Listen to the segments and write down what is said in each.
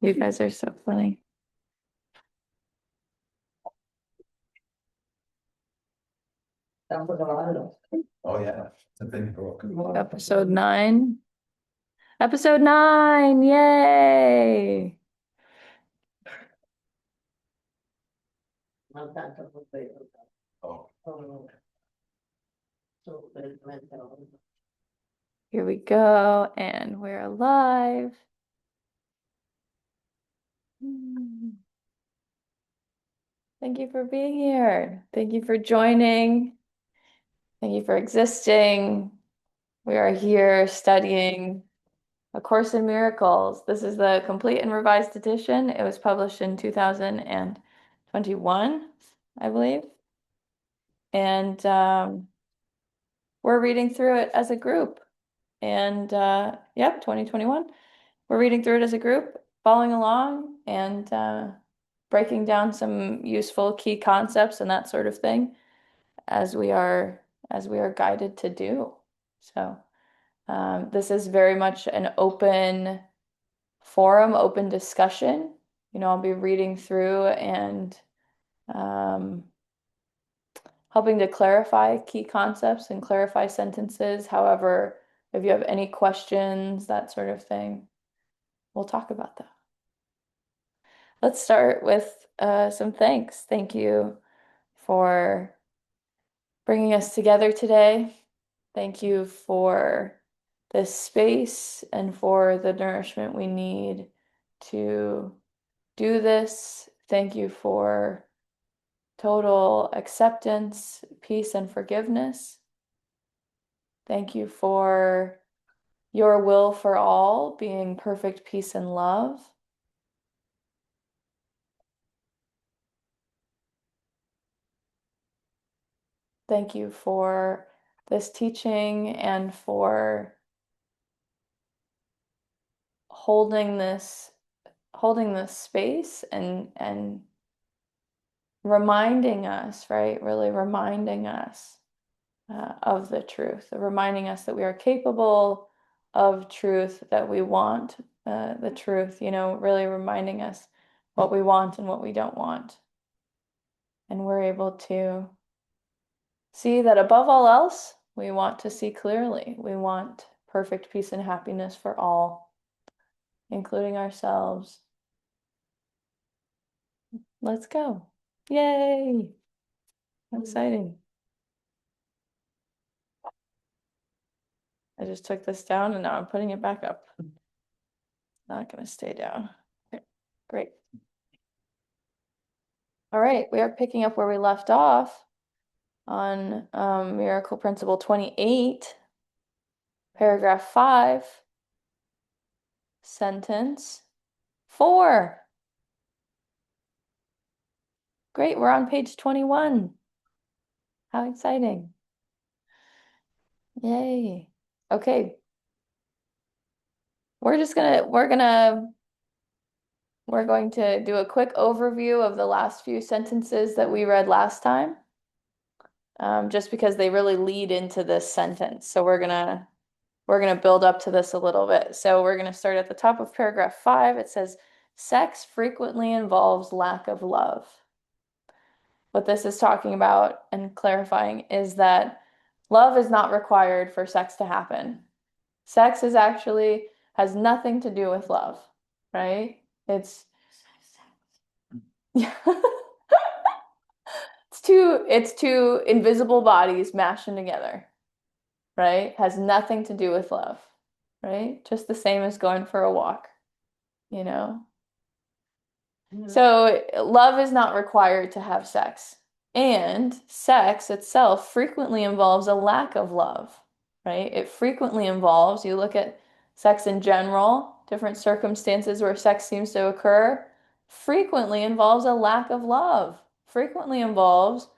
You guys are so funny. Oh, yeah, it's a big book. Episode 9. Episode 9, yay! Oh, Here we go, and we're alive. Thank you for being here. Thank you for joining. Thank you for existing. We are here studying A Course in Miracles. This is the complete and revised edition. It was published in 2021, I believe. And we're reading through it as a group. And yep, 2021. We're reading through it as a group, following along and breaking down some useful key concepts and that sort of thing as we are guided to do. So this is very much an open forum, open discussion. You know, I'll be reading through and helping to clarify key concepts and clarify sentences. However, if you have any questions, that sort of thing, we'll talk about that. Let's start with some thanks. Thank you for bringing us together today. Thank you for this space and for the nourishment we need to do this. Thank you for total acceptance, peace, and forgiveness. Thank you for your will for all being perfect peace and love. Thank you for this teaching and for holding this space and reminding us, right? Really reminding us of the truth, reminding us that we are capable of truth, that we want the truth, you know, really reminding us what we want and what we don't want. And we're able to see that above all else, we want to see clearly. We want perfect peace and happiness for all, including ourselves. Let's go. Yay! Exciting. I just took this down and now I'm putting it back up. Not going to stay down. Okay, great. All right, we are picking up where we left off on Miracle Principle 28, paragraph 5, sentence 4. Great, we're on page 21. How exciting. Yay. Okay. We're going to do a quick overview of the last few sentences that we read last time. Just because they really lead into this sentence. So we're gonna build up to this a little bit. So we're gonna start at the top of paragraph 5. It says, sex frequently involves lack of love. What this is talking about and clarifying is that love is not required for sex to happen. Sex is actually has nothing to do with love, right? It's it's two invisible bodies mashing together, right? Has nothing to do with love, right? Just the same as going for a walk, you know? So love is not required to have sex. And sex itself frequently involves a lack of love, right? It frequently involves, you look at sex in general, different circumstances where sex seems to occur, frequently involves a lack of love, frequently involves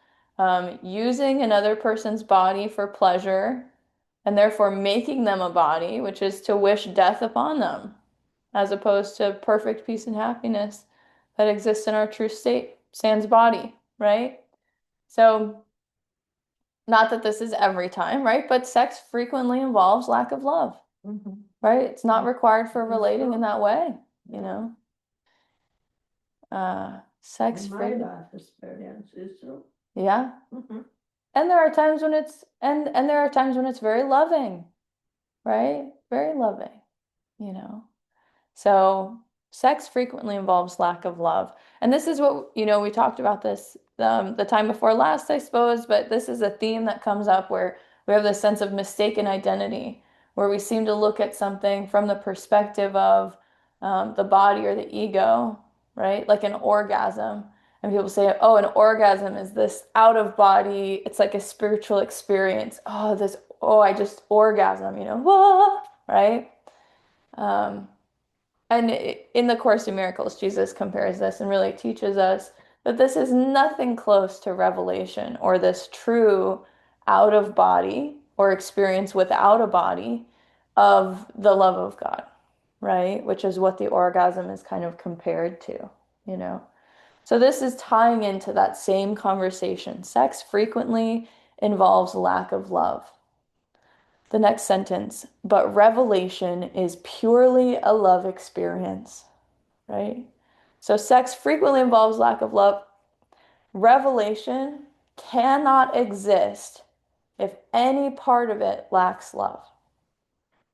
using another person's body for pleasure and therefore making them a body, which is to wish death upon them, as opposed to perfect peace and happiness that exists in our true state, sans body, right? So, not that this is every time, right? But sex frequently involves lack of love. right? It's not required for Mhm. relating in that way, you Yeah. know? Sex In my free. life experience is true. Yeah. Mhm. And there are times when it's and there are times when it's very loving, right? Very loving, you know. So sex frequently involves lack of love. And this is what, we talked about this the time before last, I suppose, but this is a theme that comes up where we have this sense of mistaken identity, where we seem to look at something from the perspective of the body or the ego, right? Like an orgasm. And people say, oh, an orgasm is this out of body, it's like a spiritual experience. I just orgasm, whoa, right? Um, and in the Course in Miracles, Jesus compares this and really teaches us that this is nothing close to revelation or this true out of body or experience without a body of the love of God, right? Which is what the orgasm is kind of compared to, you know? So this is tying into that same conversation. Sex frequently involves lack of love. The next sentence, but revelation is purely a love experience, right? So sex frequently involves lack of love. Revelation cannot exist if any part of it lacks love,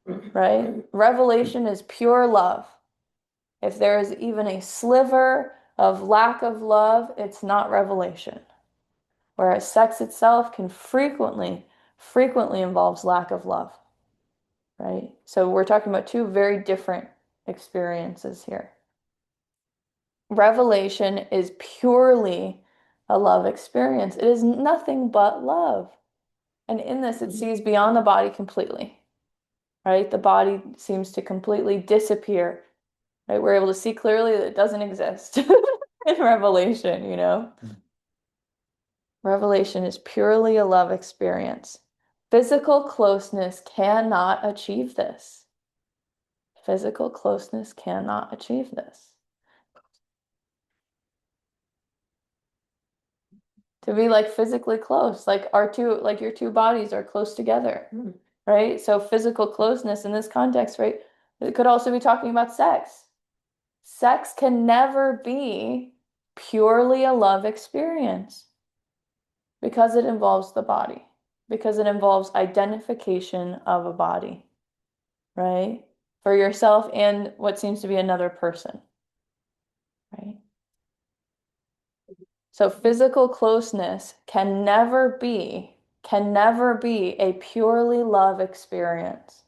right? Revelation is pure love. If there is even a sliver of lack of love, it's not revelation. Whereas sex itself can frequently involves lack of love, right? So we're talking about two very different experiences here. Revelation is purely a love experience. It is nothing but love. And in this, it sees beyond the body completely, right? The body seems to completely disappear, right? We're able to see clearly that it doesn't exist in Revelation, Revelation is purely a love experience. Physical closeness cannot achieve this. Physical closeness cannot achieve this. To be like physically close, like your two bodies are close together, right? So physical closeness in this context, right? It could also be talking about sex. Sex can never be purely a love experience because it involves the body, because it involves identification of a body, right? For yourself and what seems to be another person, right? So physical closeness can never be a purely love experience,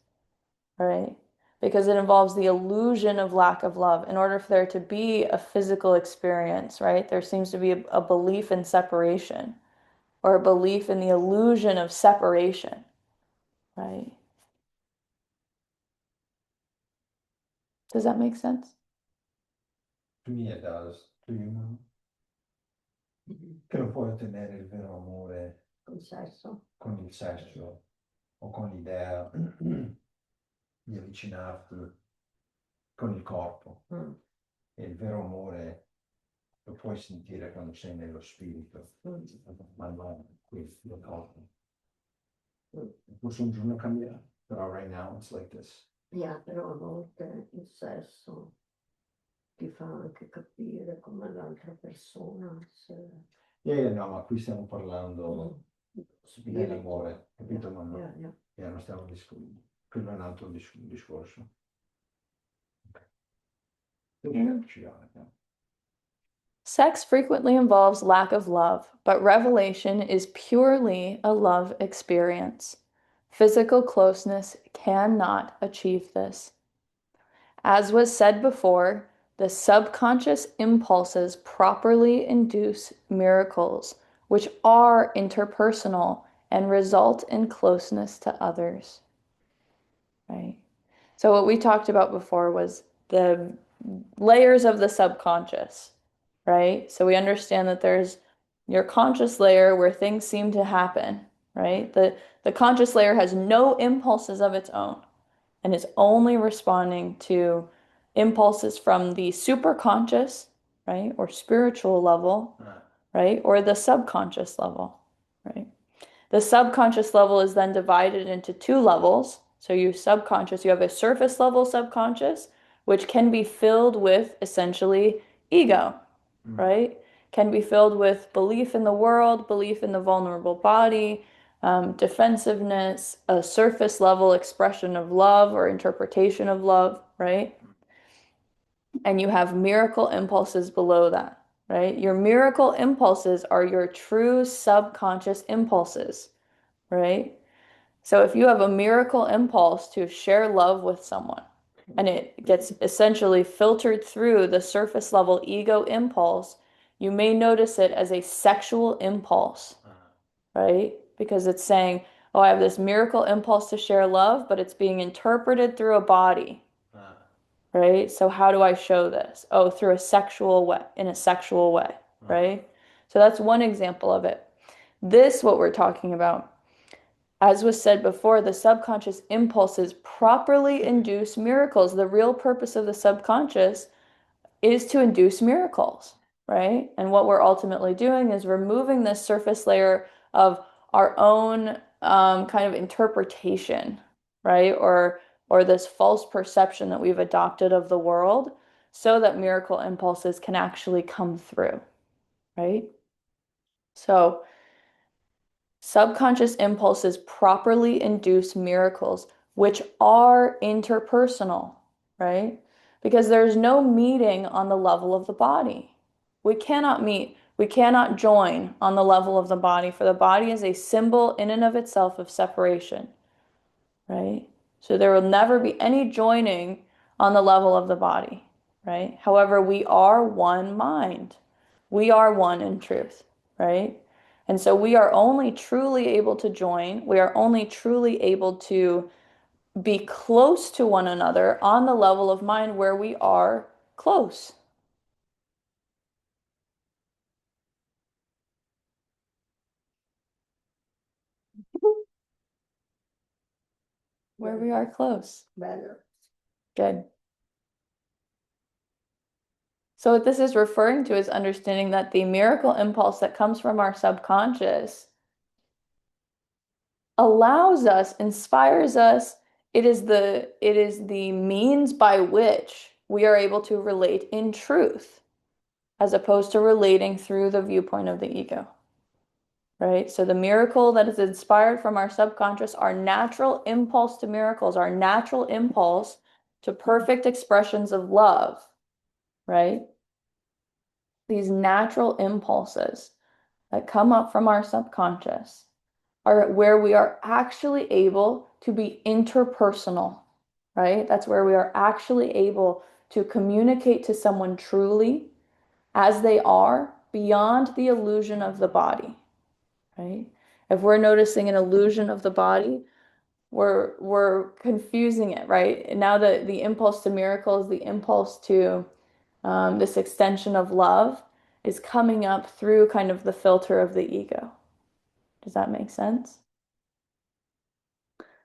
right? Because it involves the illusion of lack of love. In order for there to be a physical experience, right, there seems to be a belief in separation or a belief in the illusion of separation, right? Does that make sense? To me it does, to you know? Mhm. Che non puoi ottenere il vero amore Col sesso. con il sesso o con l'idea di avvicinarti con il corpo. E il vero amore lo puoi sentire quando sei nello spirito, ma non qui nel corpo. Forse un giorno cambierà, però right now it's like this. Yeah, però a volte il sesso ti fa anche capire come l'altra persona se... No, ma qui stiamo parlando dell'amore, capito? Ma no, non stiamo discutendo. Quello è un altro discorso. Sex frequently involves lack of love, but revelation is purely a love experience. Physical closeness cannot achieve this. As was said before, the subconscious impulses properly induce miracles, which are interpersonal and result in closeness to others. Right? So, what we talked about before was the layers of the subconscious, right? So, we understand that there's your conscious layer where things seem to happen, right? The conscious layer has no impulses of its own and is only responding to impulses from the superconscious, right, or spiritual level, right, or the subconscious level, right? The subconscious level is then divided into two levels. So you have a surface level subconscious, which can be filled with essentially ego, right? Can be filled with belief in the world, belief in the vulnerable body, defensiveness, a surface level expression of love or interpretation of love, right? And you have miracle impulses below that, right? Your miracle impulses are your true subconscious impulses, right? So if you have a miracle impulse to share love with someone and it gets essentially filtered through the surface level ego impulse, you may notice it as a sexual impulse, right? Because it's saying, oh, I have this miracle impulse to share love, but it's being interpreted through a body, right? So how do I show this? Oh, through a sexual way, in a sexual way, right? So that's one example of it. This, what we're talking about, as was said before, the subconscious impulses properly induce miracles. The real purpose of the subconscious is to induce miracles, right? And what we're ultimately doing is removing this surface layer of our own kind of interpretation, right? Or this false perception that we've adopted of the world so that miracle impulses can actually come through, right? So subconscious impulses properly induce miracles, which are interpersonal, right? Because there's no meeting on the level of the body. We cannot meet, we cannot join on the level of the body, for the body is a symbol in and of itself of separation, right? So there will never be any joining on the level of the body, right? However, we are one mind. We are one in truth, right? And so we are only truly able to join, we are only truly able to be close to one another on the level of mind where we are close. Where we are close. Bello. Good. So what this is referring to is understanding that the miracle impulse that comes from our subconscious allows us, inspires us. It is the means by which we are able to relate in truth, as opposed to relating through the viewpoint of the ego. Right? So the miracle that is inspired from our subconscious, our natural impulse to miracles, our natural impulse to perfect expressions of love, right? These natural impulses that come up from our subconscious are where we are actually able to be interpersonal, right? That's where we are actually able to communicate to someone truly as they are beyond the illusion of the body, right? If we're noticing an illusion of the body, we're confusing it, right? And now the impulse to miracles, the impulse to this extension of love is coming up through kind of the filter of the ego. Does that make sense?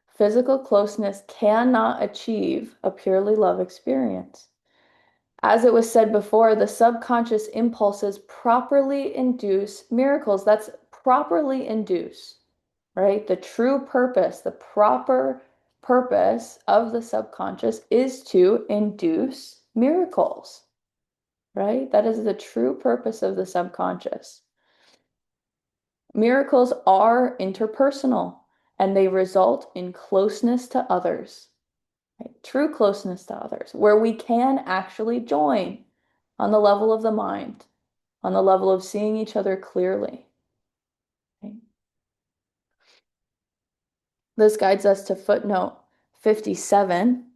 Physical closeness cannot achieve a purely love experience. As it was said before, the subconscious impulses properly induce miracles. That's properly induce, right? The true purpose, the proper purpose of the subconscious is to induce miracles, right? That is the true purpose of the subconscious. Miracles are interpersonal and they result in closeness to others, right? True closeness to others, where we can actually join on the level of the mind, on the level of seeing each other clearly. Okay? This guides us to footnote 57.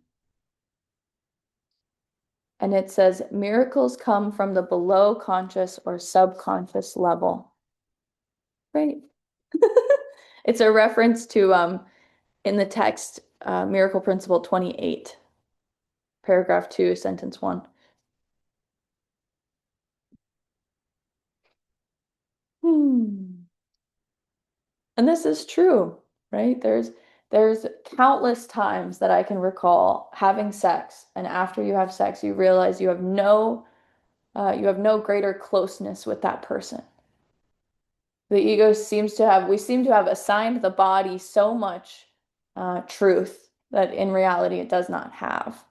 And it says, miracles come from the below conscious or subconscious level. Right. It's a reference to in the text, Miracle Principle 28, paragraph 2, sentence 1. And this is true, right? There's countless times that I can recall having sex, and after you have sex, you realize you have no greater closeness with that person. The ego we seem to have assigned the body so much truth that in reality it does not have,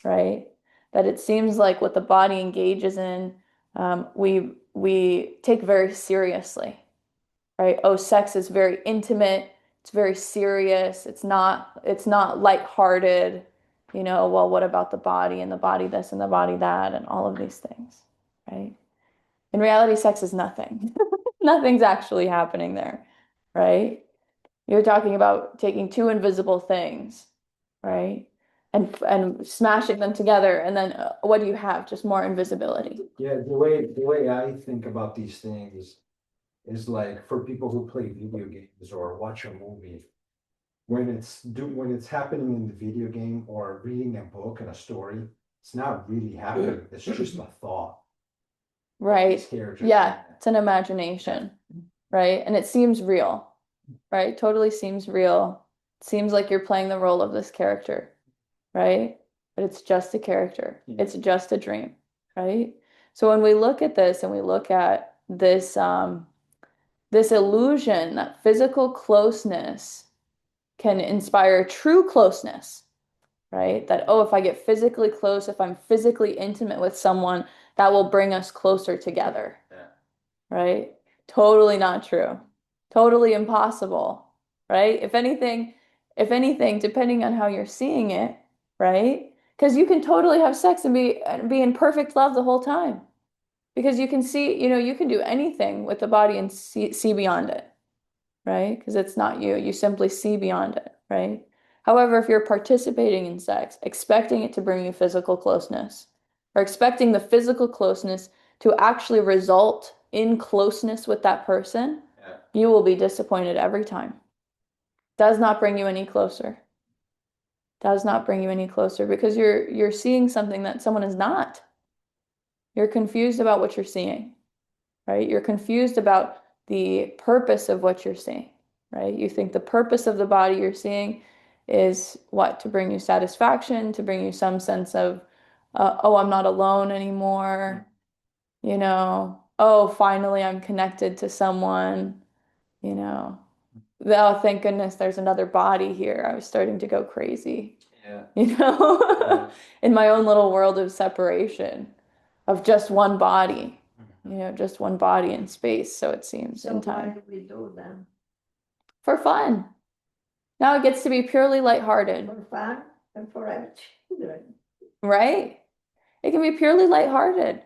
right? That it seems like what the body engages in, we take very seriously, right? Oh, sex is very intimate, it's very serious, it's not lighthearted, well, what about the body and the body this and the body that and all of these things, right? In reality, sex is nothing. Nothing's actually happening there, right? You're talking about taking two invisible things, right? And smashing them together, and then what do you have? Just more invisibility. Yeah, the way I think about these things is like for people who play video games or watch a movie, when it's happening in the video game or reading a book and a story, it's not really happening. It's just a thought. Right. These characters Yeah, saying that. it's an imagination, right? And it seems real, right? Totally seems real. It seems like you're playing the role of this character, right? But it's just a character. Yeah. It's just a dream, right? So when we look at this and we look at this illusion that physical closeness can inspire true closeness, right? That, oh, if I get physically close, if I'm physically intimate with someone, that will bring us closer together, Yeah. right? Totally not true. Totally impossible, right? If anything, depending on how you're seeing it, right? Because you can totally have sex and be in perfect love the whole time. Because you can see, you can do anything with the body and see beyond it, right? Because it's not you. You simply see beyond it, right? However, if you're participating in sex, expecting it to bring you physical closeness, or expecting the physical closeness to actually result in closeness with that person, Yeah. you will be disappointed every time. Does not bring you any closer. Does not bring you any closer because you're seeing something that someone is not. You're confused about what you're seeing, right? You're confused about the purpose of what you're seeing, right? You think the purpose of the body you're seeing is what? To bring you satisfaction, to bring you some sense of, oh, I'm not alone anymore, oh, finally I'm connected to someone, you know, oh, thank goodness there's another body here. I was starting to go crazy, Yeah. Yeah. In my own little world of separation of just one body, just one body in space, so it seems, So in why time. do we do them? For fun. Now it gets to be purely lighthearted, For fun and for our children. right? It can be purely lighthearted.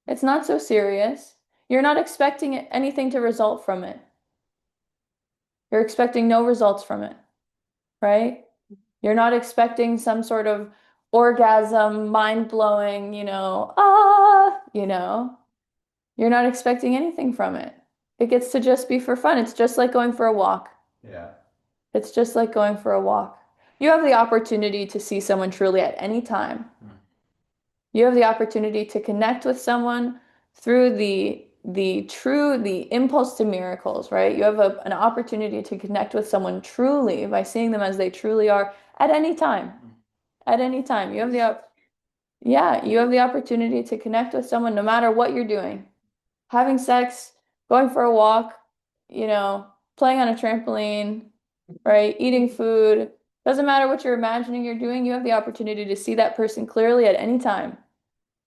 It's not so serious. You're not expecting anything to result from it. You're expecting no results from it, right? You're not expecting some sort of orgasm, mind-blowing, You're not expecting anything from it. It gets to just be for fun. It's just like going for a walk. Yeah. It's just like going for a walk. You have the opportunity to see someone truly at any time. You have the opportunity to connect with someone through the impulse to miracles, right? You have an opportunity to connect with someone truly by seeing them as they truly are at any time. At any time. You have the opportunity to connect with someone no matter what you're doing. Having sex, going for a walk, playing on a trampoline, right? Eating food. Doesn't matter what you're imagining you're doing, you have the opportunity to see that person clearly at any time.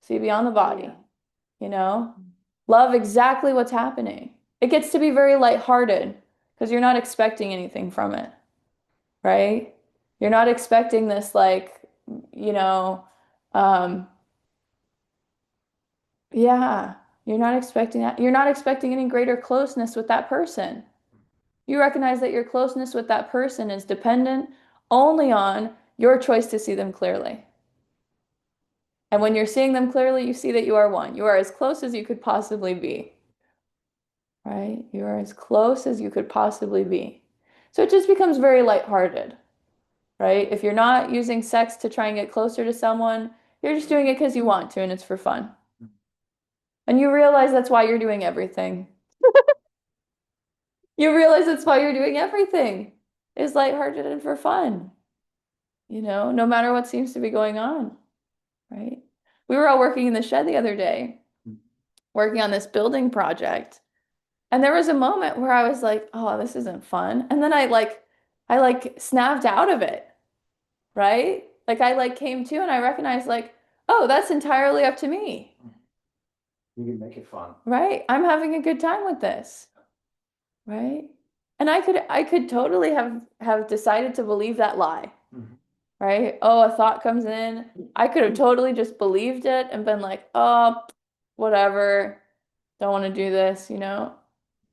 See beyond the body, Love exactly what's happening. It gets to be very lighthearted because you're not expecting anything from it, right? You're not expecting this like, um, yeah, you're not expecting that. You're not expecting any greater closeness with that person. You recognize that your closeness with that person is dependent only on your choice to see them clearly. And when you're seeing them clearly, you see that you are one. You are as close as you could possibly be, right? You are as close as you could possibly be. So it just becomes very lighthearted, right? If you're not using sex to try and get closer to someone, you're just doing it because you want to and it's for fun. And you realize that's why you're doing everything. You realize that's why you're doing everything is lighthearted and for fun, no matter what seems to be going on, right? We were all working in the shed the other day, working on this building project. And there was a moment where I was like, oh, this isn't fun. And then I snapped out of it. right? Like I like came to and I recognized like, oh, that's entirely up to me, You can make it fun. right? I'm having a good time with this, right? And I could totally have decided to believe that lie, Mhm. right? Oh, a thought comes in. I could have totally just believed it and been like, oh, whatever, don't want to do this, you know?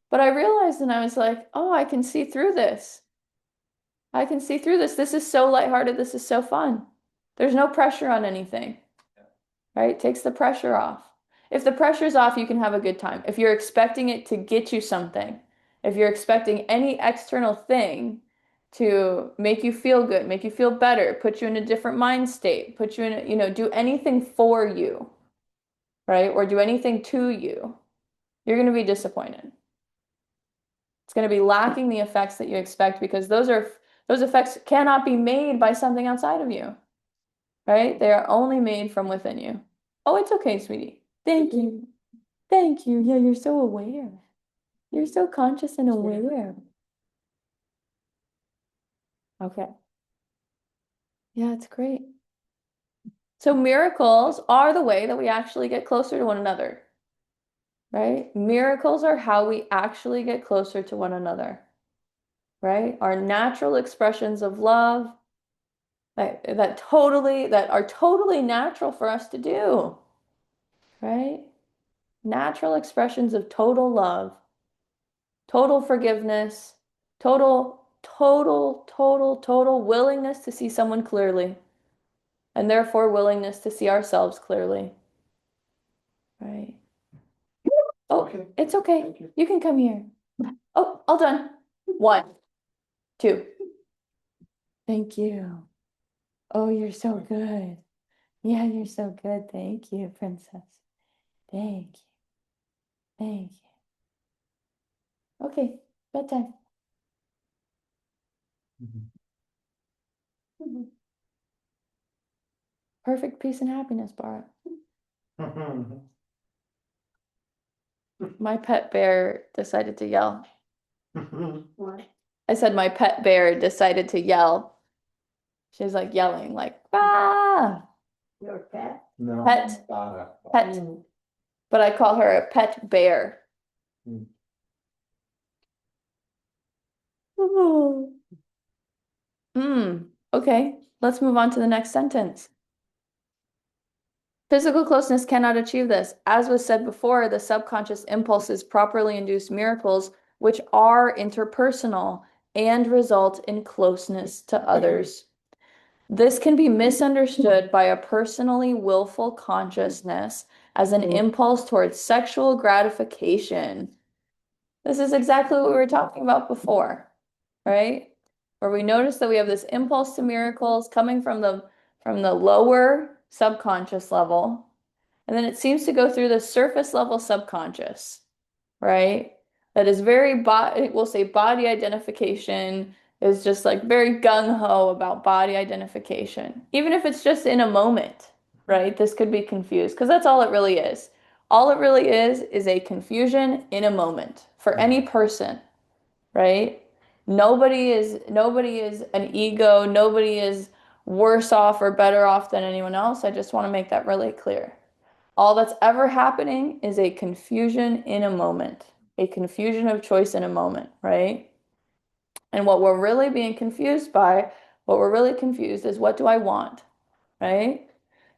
But I realized and I was like, oh, I can see through this. I can see through this. This is so lighthearted. This is so fun. There's no pressure on anything, right? Takes the pressure off. If the pressure's off, you can have a good time. If you're expecting it to get you something, if you're expecting any external thing to make you feel good, make you feel better, put you in a different mind state, put you in a, do anything for you, right? Or do anything to you, you're going to be disappointed. It's going to be lacking the effects that you expect because those effects cannot be made by something outside of you, right? They are only made from within you. Oh, it's okay, sweetie. Thank you. Thank you. Yeah, you're so aware. You're so conscious and aware. Okay. Yeah, it's great. So miracles are the way that we actually get closer to one another, right? Miracles are how we actually get closer to one another, right? Our natural expressions of love that are totally natural for us to do, right? Natural expressions of total love, total forgiveness, total willingness to see someone clearly, and therefore willingness to see ourselves clearly, right? Oh, Okay. it's okay. Thank you. You can come here. Oh, all done. 1, 2. Thank you. Oh, you're so good. Yeah, you're so good. Thank you, princess. Thank you. Thank you. Okay, bedtime. Mhm. Perfect peace and happiness, Bara. My pet bear decided to yell. What? I said my pet bear decided to yell. She's like yelling, like, ah, Your cat? No, Pet. Bara. pet. Mm. But I call her a pet bear. Mm. Okay, let's move on to the next sentence. Physical closeness cannot achieve this. As was said before, the subconscious impulses properly induce miracles, which are interpersonal and result in closeness to others. This can be misunderstood by a personally willful consciousness as an impulse towards sexual gratification. This is exactly what we were talking about before, right? Where we notice that we have this impulse to miracles coming from the lower subconscious level, and then it seems to go through the surface level subconscious, right? That is we'll say body identification is just like very gung-ho about body identification. Even if it's just in a moment, right? This could be confused because that's all it really is. All it really is a confusion in a moment for any person, right? Nobody is an ego, nobody is worse off or better off than anyone else. I just want to make that really clear. All that's ever happening is a confusion in a moment, a confusion of choice in a moment, right? And what we're really being confused by, what we're really confused is what do I want, right?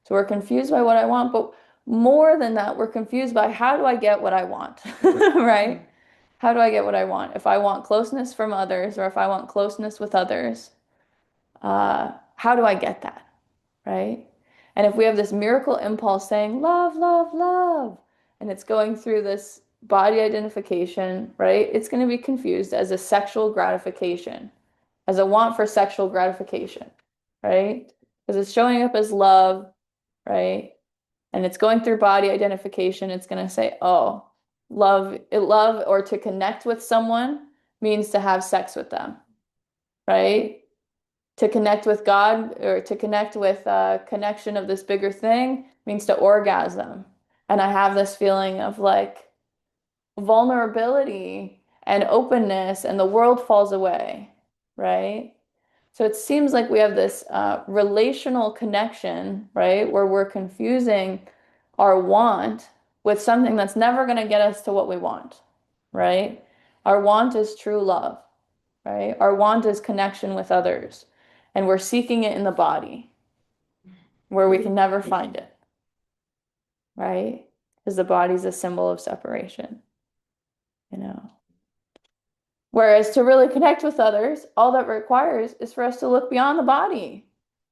So we're confused by what I want, but more than that, we're confused by how do I get what I want, right? How do I get what I want? If I want closeness from others or if I want closeness with others, how do I get that, right? And if we have this miracle impulse saying love, love, love, and it's going through this body identification, right? It's going to be confused as a sexual gratification, as a want for sexual gratification, right? Because it's showing up as love, right? And it's going through body identification. It's going to say, oh, love or to connect with someone means to have sex with them, right? To connect with God or to connect with a connection of this bigger thing means to orgasm. And I have this feeling of like vulnerability and openness, and the world falls away, right? So it seems like we have this relational connection, right, where we're confusing our want with something that's never going to get us to what we want, right? Our want is true love, right? Our want is connection with others, and we're seeking it in the body where we can never find it, right? Because the body's a symbol of separation, you know. Whereas to really connect with others, all that requires is for us to look beyond the body.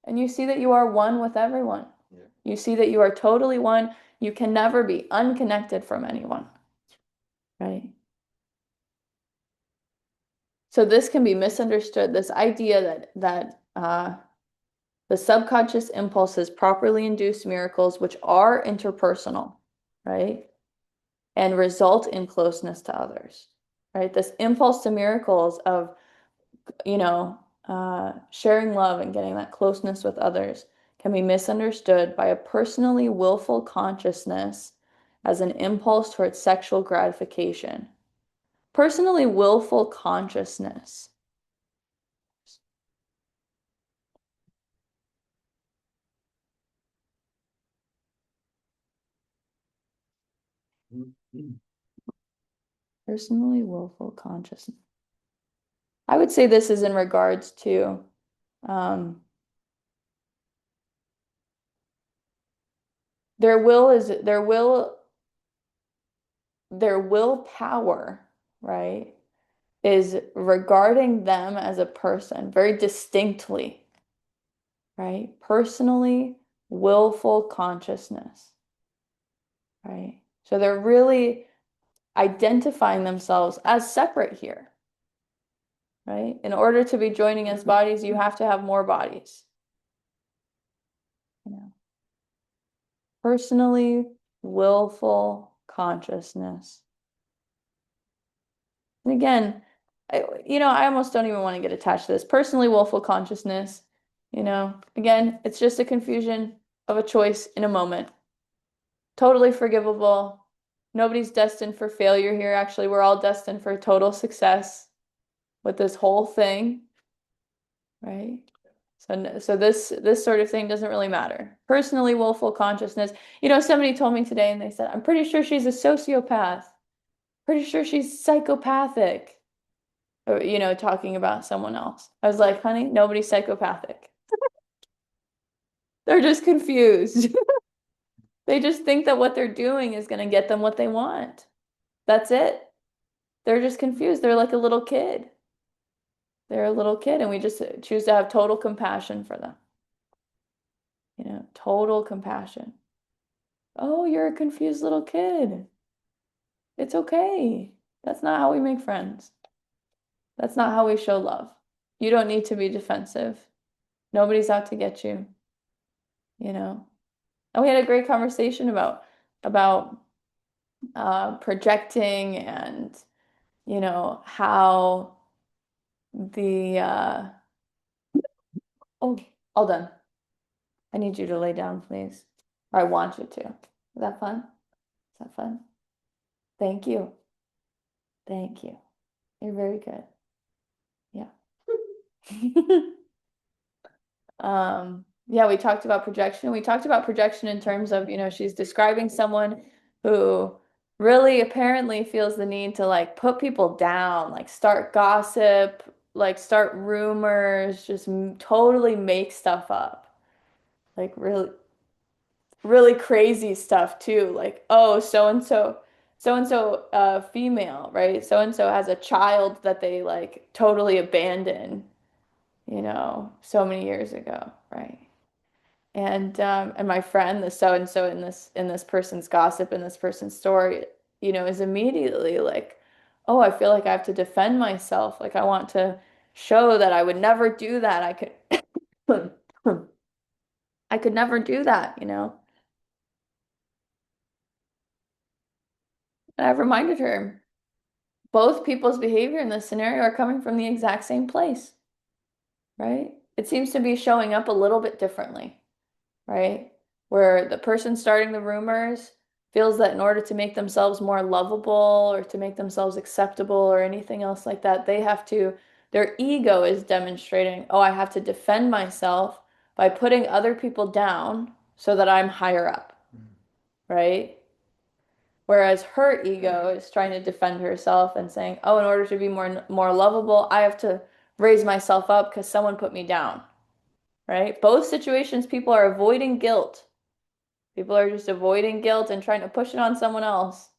And you see that you are one with everyone. Yeah. You see that you are totally one. You can never be unconnected from anyone. Right? So this can be misunderstood. This idea that the subconscious impulses properly induce miracles which are interpersonal, right? And result in closeness to others. Right? This impulse to miracles of sharing love and getting that closeness with others can be misunderstood by a personally willful consciousness as an impulse towards sexual gratification. Personally willful consciousness. Personally willful consciousness. I would say this is in regards to their willpower, right, is regarding them as a person very distinctly, right? Personally willful consciousness, right? So they're really identifying themselves as separate here, right? In order to be joining as bodies, you have to have more bodies. Personally willful consciousness. And again, I almost don't even want to get attached to this. Personally willful consciousness, again, it's just a confusion of a choice in a moment. Totally forgivable. Nobody's destined for failure here. Actually, we're all destined for total success with this whole thing, right? So this sort of thing doesn't really matter. Personally willful consciousness. Somebody told me today and they said, I'm pretty sure she's a sociopath. Pretty sure she's psychopathic. Or, talking about someone else. I was like, honey, nobody's psychopathic. They're just confused. They just think that what they're doing is going to get them what they want. That's it. They're just confused. They're like a little kid. They're a little kid, and we just choose to have total compassion for them. Total compassion. Oh, you're a confused little kid. It's okay. That's not how we make friends. That's not how we show love. You don't need to be defensive. Nobody's out to get you. And we had a great conversation about projecting and how the oh, all done. I need you to lay down, please. Or I want you to. Is that fun? Is that fun? Thank you. Thank you. You're very good. Yeah. Yeah, we talked about projection. We talked about projection in terms of, she's describing someone who really apparently feels the need to like put people down, like start gossip, like start rumors, just totally make stuff up. Like really, really crazy stuff too. Like, oh, so and so female, right? So and so has a child that they like totally abandoned, so many years ago, right? And my friend, the so and so in this person's gossip, in this person's story, is immediately like, oh, I feel like I have to defend myself. Like I want to show that I would never do that. I could never do that. And I've reminded her, both people's behavior in this scenario are coming from the exact same place, right? It seems to be showing up a little bit differently, right? Where the person starting the rumors feels that in order to make themselves more lovable or to make themselves acceptable or anything else like that, they have to Their ego is demonstrating, oh, I have to defend myself by putting other people down so that I'm higher up, right? Whereas her ego is trying to defend herself and saying, oh, in order to be more lovable, I have to raise myself up because someone put me down, right? Both situations, people are avoiding guilt. People are just avoiding guilt and trying to push it on someone else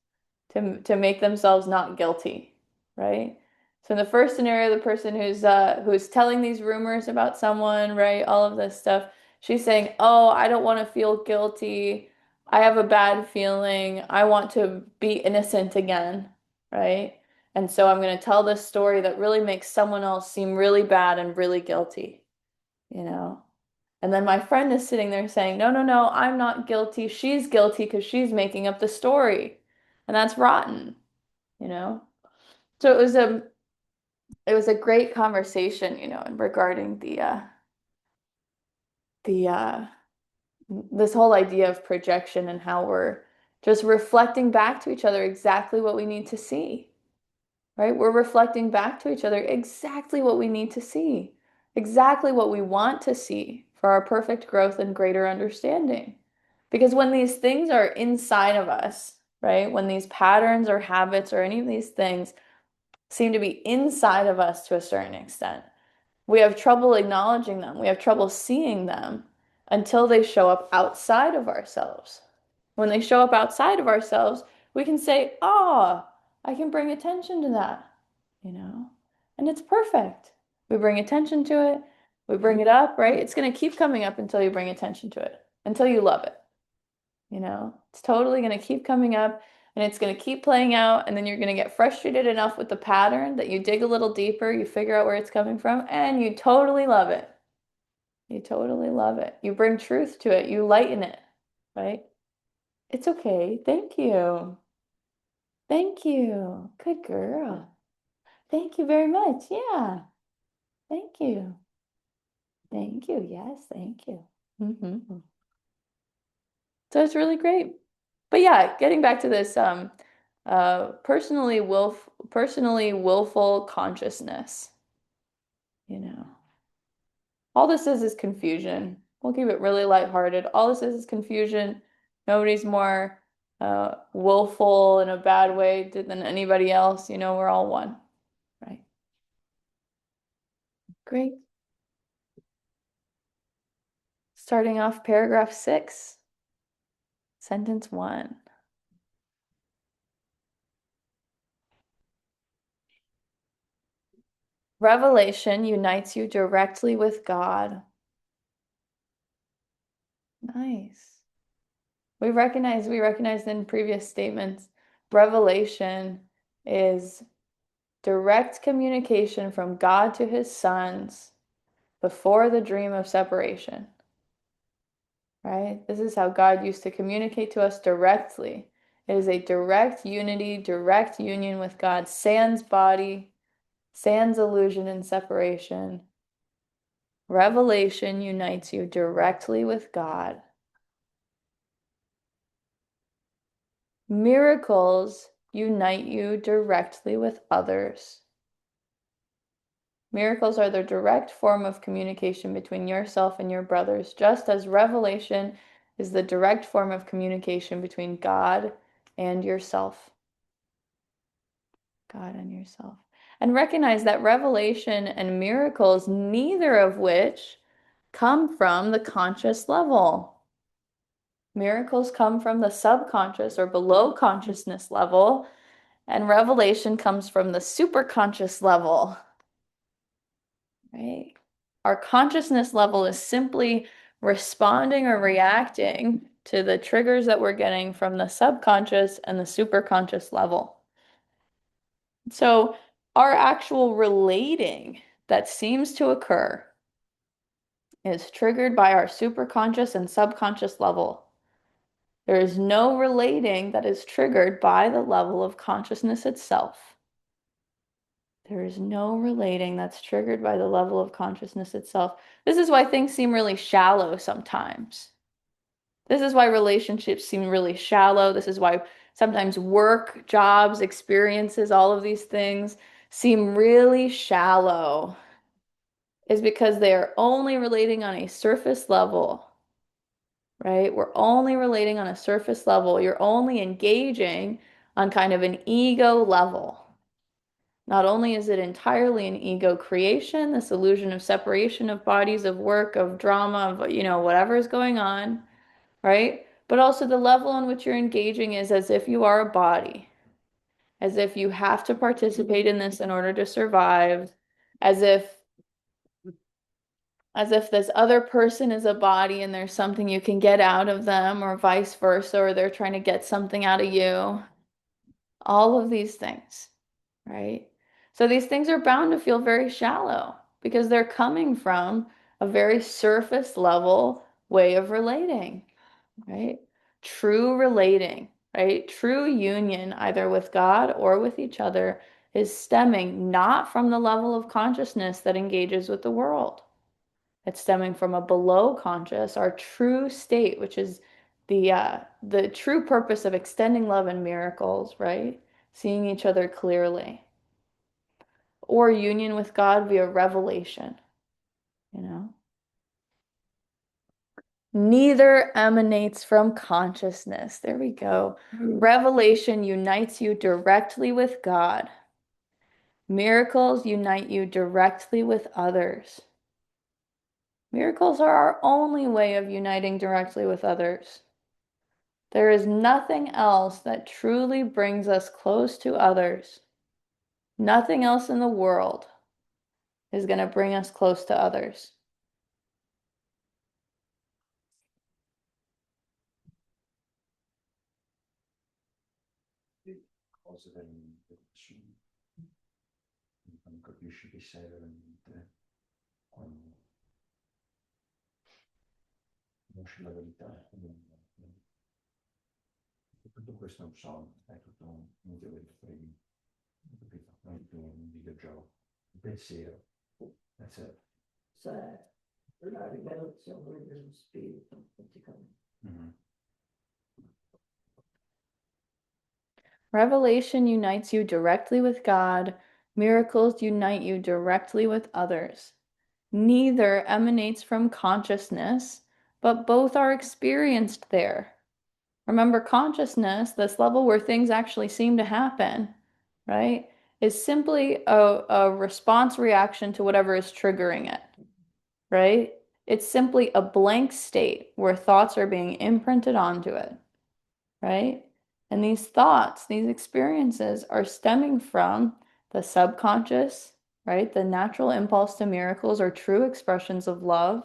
to make themselves not guilty, right? So in the first scenario, the person who's telling these rumors about someone, right, all of this stuff, she's saying, "Oh, I don't want to feel guilty. I have a bad feeling. I want to be innocent again," right? And so I'm going to tell this story that really makes someone else seem really bad and really guilty, you know? And then my friend is sitting there saying, no, no, no, I'm not guilty. She's guilty because she's making up the story. And that's rotten, you know? So it was a great conversation, regarding the this whole idea of projection and how we're just reflecting back to each other exactly what we need to see. Right? We're reflecting back to each other exactly what we need to see, exactly what we want to see for our perfect growth and greater understanding. Because when these things are inside of us, right? When these patterns or habits or any of these things seem to be inside of us to a certain extent, we have trouble acknowledging them. We have trouble seeing them until they show up outside of ourselves. When they show up outside of ourselves, we can say, oh, I can bring attention to that, you know? And it's perfect. We bring attention to it, we bring it up, right? It's going to keep coming up until you bring attention to it, until you love it, you know? It's totally going to keep coming up and it's going to keep playing out. And then you're going to get frustrated enough with the pattern that you dig a little deeper, you figure out where it's coming from, and you totally love it. You totally love it. You bring truth to it, you lighten it, right? It's okay. Thank you. Thank you. Good girl. Thank you very much. Yeah. Thank you. Thank you. Yes, thank you. So it's really great. But yeah, getting back to this personally willful consciousness, you know. All this is confusion. We'll keep it really lighthearted. All this is confusion. Nobody's more willful in a bad way than anybody else. You know, we're all one, right? Great. Starting off paragraph 6, sentence 1. Revelation unites you directly with God. Nice. We recognized in previous statements, revelation is direct communication from God to his sons before the dream of separation. Right? This is how God used to communicate to us directly. It is a direct unity, direct union with God, sans body, sans illusion and separation. Revelation unites you directly with God. Miracles unite you directly with others. Miracles are the direct form of communication between yourself and your brothers, just as revelation is the direct form of communication between God and yourself. God and yourself. And recognize that revelation and miracles, neither of which come from the conscious level. Miracles come from the subconscious or below consciousness level, and revelation comes from the superconscious level. Right? Our consciousness level is simply responding or reacting to the triggers that we're getting from the subconscious and the superconscious level. So our actual relating that seems to occur is triggered by our superconscious and subconscious level. There is no relating that is triggered by the level of consciousness itself. There is no relating that's triggered by the level of consciousness itself. This is why things seem really shallow sometimes. This is why relationships seem really shallow. This is why sometimes work, jobs, experiences, all of these things seem really shallow is because they are only relating on a surface level, right? We're only relating on a surface level. You're only engaging on kind of an ego level. Not only is it entirely an ego creation, this illusion of separation of bodies, of work, of drama, of, whatever is going on, right? But also the level on which you're engaging is as if you are a body, as if you have to participate in this in order to survive, as if this other person is a body and there's something you can get out of them, or vice versa, or they're trying to get something out of you. All of these things, right? So these things are bound to feel very shallow because they're coming from a very surface level way of relating, right? True relating, right? True union, either with God or with each other, is stemming not from the level of consciousness that engages with the world. It's stemming from a below conscious, our true state, which is the true purpose of extending love and miracles, right? Seeing each other clearly. Or union with God via revelation, you know? Neither emanates from consciousness. There we go. Revelation unites you directly with God. Miracles unite you directly with others. Miracles are our only way of uniting directly with others. There is nothing else that truly brings us close to others. Nothing else in the world is going to bring us close to others. Cose veramente assurde. Non capisci chi sei veramente quando conosci la verità. Tutto questo è un sogno, è tutto un gioco di frame, capito? Non è più un videogioco, un pensiero. That's it. Cioè, la rivelazione dello spirito, praticamente. Mhm. Revelation unites you directly with God. Miracles unite you directly with others. Neither emanates from consciousness, but both are experienced there. Remember, consciousness, this level where things actually seem to happen, right, is simply a response reaction to whatever is triggering it, right? It's simply a blank state where thoughts are being imprinted onto it, right? And these thoughts, these experiences are stemming from the subconscious, right? The natural impulse to miracles or true expressions of love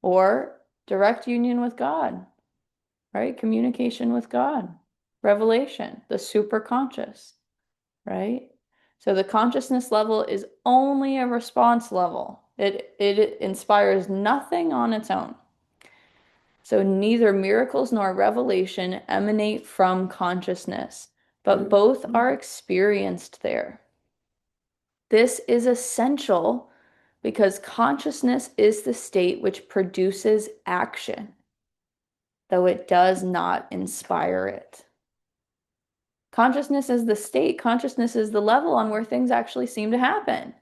or direct union with God, right? Communication with God, revelation, the superconscious, right? So the consciousness level is only a response level. It inspires nothing on its own. So neither miracles nor revelation emanate from consciousness, but both are experienced there. This is essential because consciousness is the state which produces action, though it does not inspire it. Consciousness is the state, consciousness is the level on where things actually seem to happen.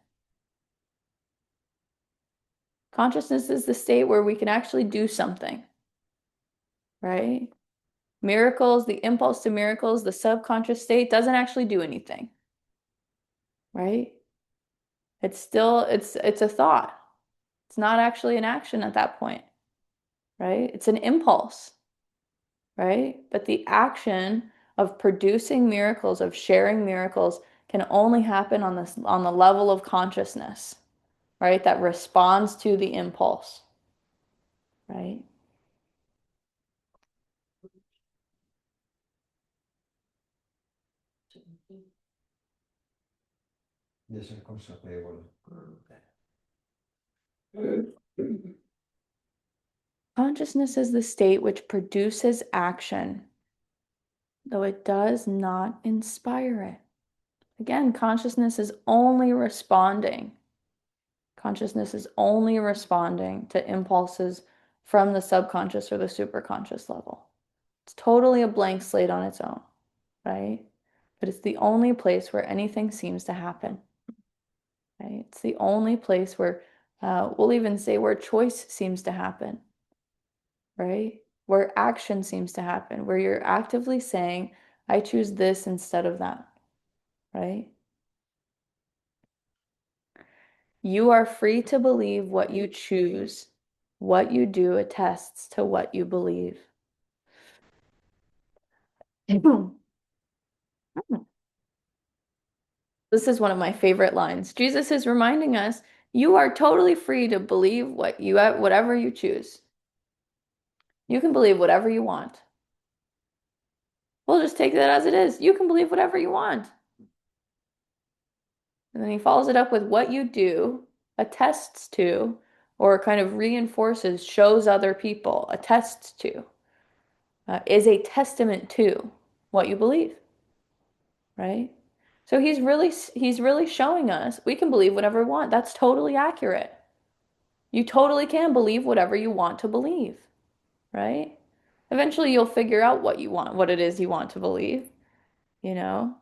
Consciousness is the state where we can actually do something, right? Miracles, the impulse to miracles, the subconscious state doesn't actually do anything, right? It's still, it's a thought. It's not actually an action at that point, right? It's an impulse, right? But the action of producing miracles, of sharing miracles, can only happen on this, on the level of consciousness, right? That responds to the impulse, right? Di essere consapevole. Consciousness is the state which produces action, though it does not inspire it. Again, consciousness is only responding. Consciousness is only responding to impulses from the subconscious or the superconscious level. It's totally a blank slate on its own, right? But it's the only place where anything seems to happen. right? It's the only place where we'll even say where choice seems to happen, right? Where action seems to happen, where you're actively saying, I choose this instead of that, right? You are free to believe what you choose. What you do attests to what you believe. This is one of my favorite lines. Jesus is reminding us, you are totally free to believe whatever you choose. You can believe whatever you want. We'll just take that as it is. You can believe whatever you want. And then he follows it up with what you do attests to, or kind of reinforces, shows other people, attests to, is a testament to what you believe, right? So he's really showing us we can believe whatever we want. That's totally accurate. You totally can believe whatever you want to believe, right? Eventually you'll figure out what you want, what it is you want to believe, you know?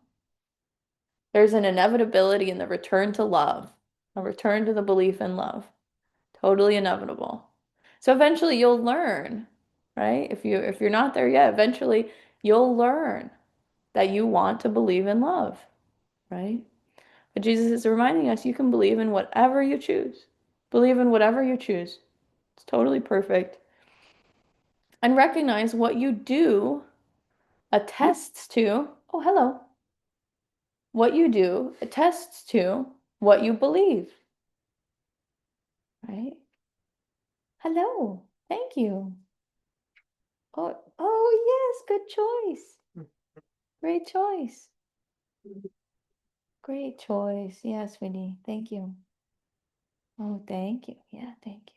There's an inevitability in the return to love, a return to the belief in love. Totally inevitable. So eventually you'll learn, right? If you're not there yet, eventually you'll learn that you want to believe in love, right? But Jesus is reminding us you can believe in whatever you choose. Believe in whatever you choose. It's totally perfect. And recognize what you do attests to, oh, hello. What you do attests to what you believe, right? Hello. Thank you. Oh, yes, good choice. Great choice. Great choice. Yes, sweetie. Thank you. Oh, thank you. Yeah, thank you.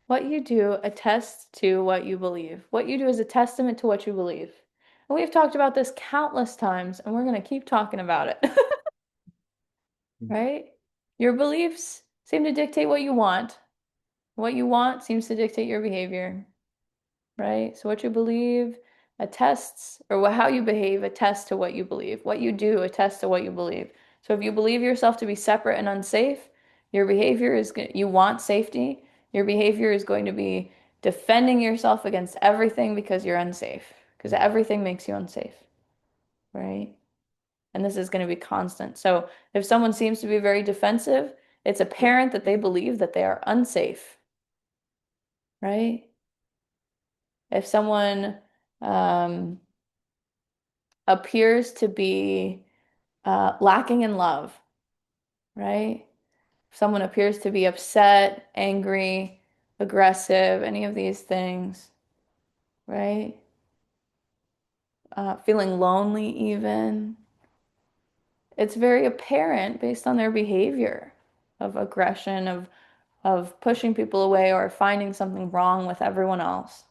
What you do attests to what you believe. What you do is a testament to what you believe. And we've talked about this countless times, and we're going to keep talking about it. Right? Your beliefs seem to dictate what you want. What you want seems to dictate your behavior. Right? So what you believe attests, or how you behave attests to what you believe. What you do attests to what you believe. So if you believe yourself to be separate and unsafe, your behavior is you want safety. Your behavior is going to be defending yourself against everything because you're unsafe, because everything makes you unsafe, right? And this is going to be constant. So if someone seems to be very defensive, it's apparent that they believe that they are unsafe, right? If someone appears to be lacking in love, right? If someone appears to be upset, angry, aggressive, any of these things, right? Feeling lonely, even. It's very apparent based on their behavior of aggression, of pushing people away or finding something wrong with everyone else,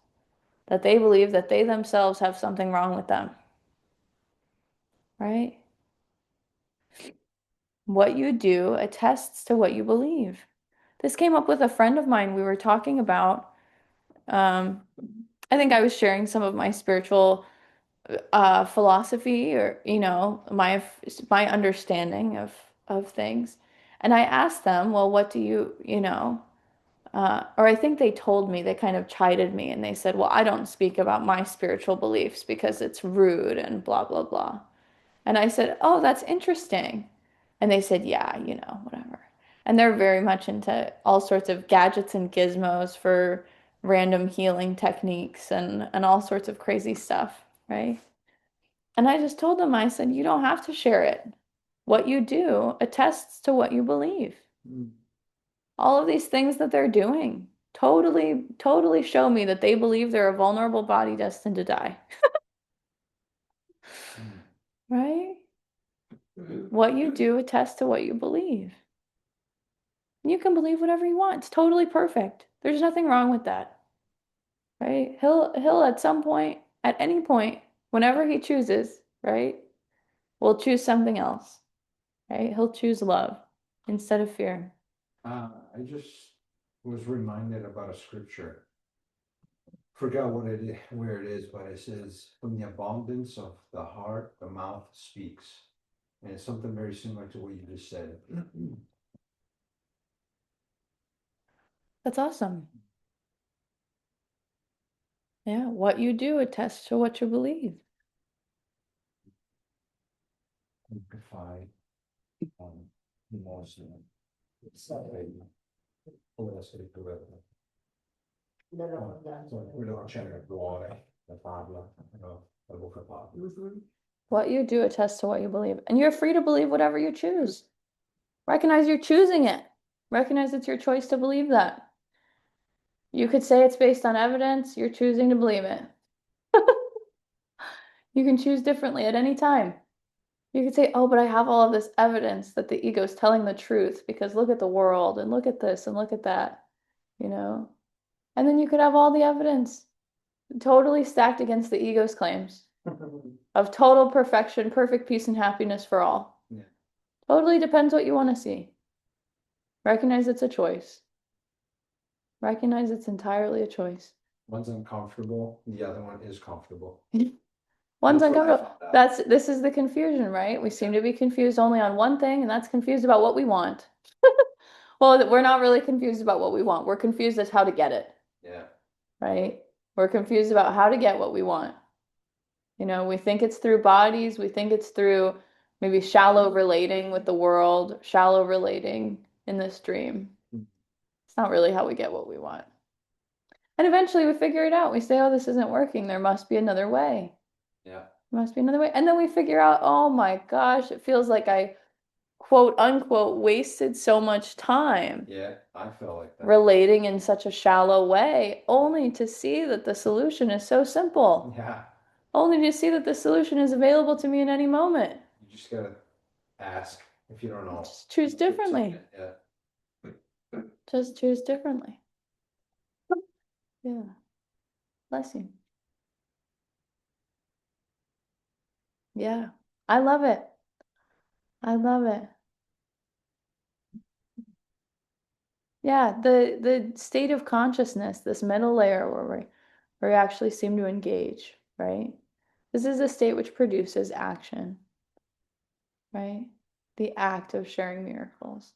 that they believe that they themselves have something wrong with them, right? What you do attests to what you believe. This came up with a friend of mine. We were talking about, um, I think I was sharing some of my spiritual philosophy, or my understanding of things. And I asked them, well, what do or I think they told me, they kind of chided me and they said, well, I don't speak about my spiritual beliefs because it's rude and blah, blah, blah. And I said, oh, that's interesting. And they said, yeah, whatever. And they're very much into all sorts of gadgets and gizmos for random healing techniques and all sorts of crazy stuff, right? And I just told them, I said, you don't have to share it. What you do attests to what you believe. All of these things that they're doing totally, totally show me that they believe they're a vulnerable body destined to die. Right? What you do attests to what you believe. You can believe whatever you want. It's totally perfect. There's nothing wrong with that. Right? He'll at some point, at any point, whenever he chooses, right, will choose something else. Right? He'll choose love instead of fear. I just was reminded about a scripture. Forgot what it is, where it is, but it says, "From the abundance of the heart, the mouth speaks." And something very similar to what you just said. That's awesome. Yeah, what you do attests to what you believe. Amplify emotion. Come essere più vero. Quello che c'è nel cuore, la parla, no? La bocca parla. What you do attests to what you believe. And you're free to believe whatever you choose. Recognize you're choosing it. Recognize it's your choice to believe that. You could say it's based on evidence, you're choosing to believe it. You can choose differently at any time. You could say, oh, but I have all of this evidence that the ego is telling the truth because look at the world and look at this and look at that, you know? And then you could have all the evidence totally stacked against the ego's claims of total perfection, perfect peace and happiness for all. Yeah. Totally depends what you want to see. Recognize it's a choice. Recognize it's entirely a choice. One's uncomfortable, the other one is comfortable. One's That's what I uncomfortable. found out. This is the confusion, right? We seem to be confused only on one thing, and that's confused about what we want. Well, we're not really confused about what we want. We're confused as how to get it, Yeah. right? We're confused about how to get what we want. You know, we think it's through bodies, we think it's through maybe shallow relating with the world, shallow relating in this dream. It's not really how we get what we want. And eventually we figure it out. We say, oh, this isn't working. There must be another way. Yeah. There must be another way. And then we figure out, oh my gosh, it feels like I quote unquote wasted so much time Yeah, I felt like that. relating in such a shallow way, only to see that the solution is so simple. Yeah. Only to see that the solution is available to me in any moment. You just gotta ask if you don't know. Just choose differently. Yeah. Just choose differently. Yeah. Bless you. Yeah. I love it. I love it. Yeah, the state of consciousness, this middle layer where we actually seem to engage, right? This is a state which produces action, right? The act of sharing miracles,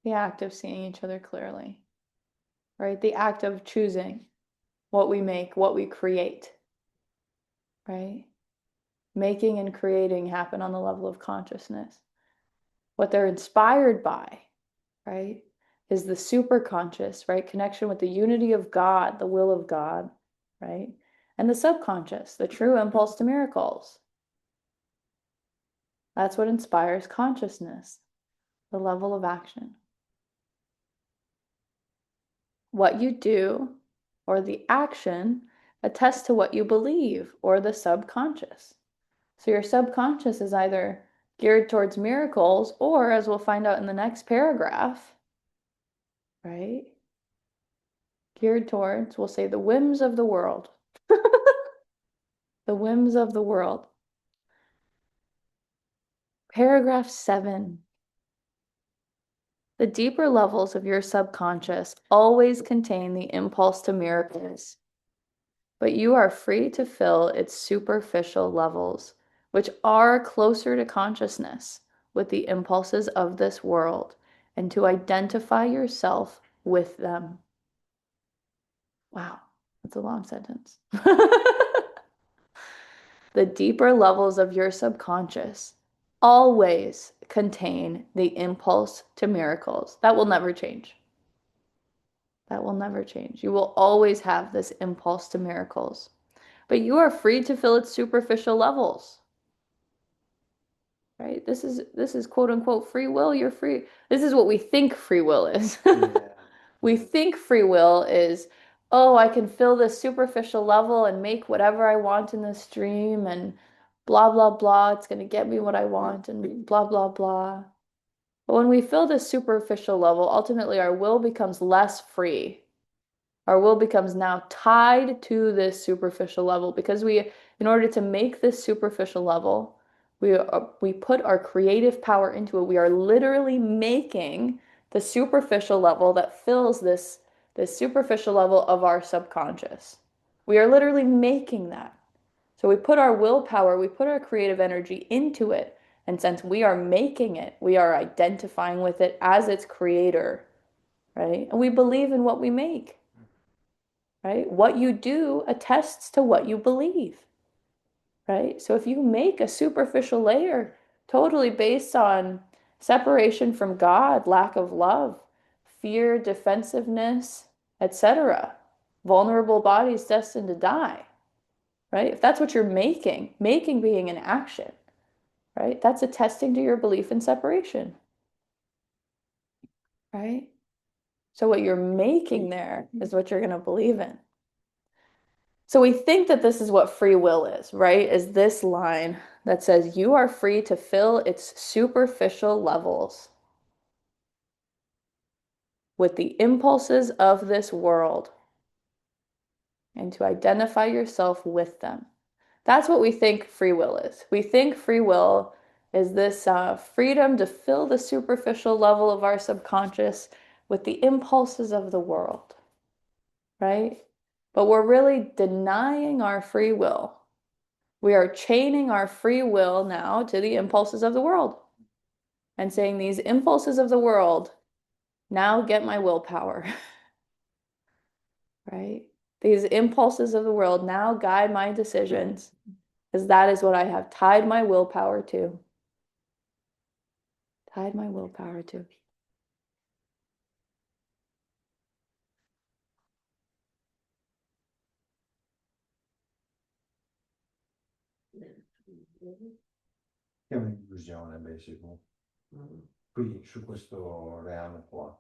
the act of seeing each other clearly, right? The act of choosing what we make, what we create, right? Making and creating happen on the level of consciousness. What they're inspired by, right, is the superconscious, right? Connection with the unity of God, the will of God, right? And the subconscious, the true impulse to miracles. That's what inspires consciousness, the level of action. What you do or the action attests to what you believe or the subconscious. So your subconscious is either geared towards miracles or, as we'll find out in the next paragraph, right? Geared towards, we'll say, the whims of the world. The whims of the world. Paragraph 7. The deeper levels of your subconscious always contain the impulse to miracles, but you are free to fill its superficial levels, which are closer to consciousness, with the impulses of this world, and to identify yourself with them. Wow, that's a long sentence. The deeper levels of your subconscious always contain the impulse to miracles. That will never change. That will never change. You will always have this impulse to miracles. But you are free to fill its superficial levels. Right? This is quote unquote free will. You're free. This is what we think free will is. Yeah. We think free will is, oh, I can fill this superficial level and make whatever I want in this dream and blah, blah, blah. It's going to get me what I want and blah, blah, blah. But when we fill this superficial level, ultimately our will becomes less free. Our will becomes now tied to this superficial level because in order to make this superficial level, we put our creative power into it. We are literally making the superficial level that fills this superficial level of our subconscious. We are literally making that. So we put our willpower, we put our creative energy into it, And since we are making it, we are identifying with it as its creator, right? And we believe in what we make, right? What you do attests to what you believe, right? So if you make a superficial layer totally based on separation from God, lack of love, fear, defensiveness, etc., vulnerable bodies destined to die, right? If that's what you're making being an action, right? That's attesting to your belief in separation, right? So what you're making there is what you're going to believe in. So we think that this is what free will is, right? Is this line that says you are free to fill its superficial levels with the impulses of this world and to identify yourself with them. That's what we think free will is. We think free will is this freedom to fill the superficial level of our subconscious with the impulses of the world, right? But we're really denying our free will. We are chaining our free will now to the impulses of the world and saying these impulses of the world now get my willpower, right? These impulses of the world now guide my decisions, because that is what I have tied my willpower to. Tied my willpower to. È un'illusione, basically. Qui su questo reame qua.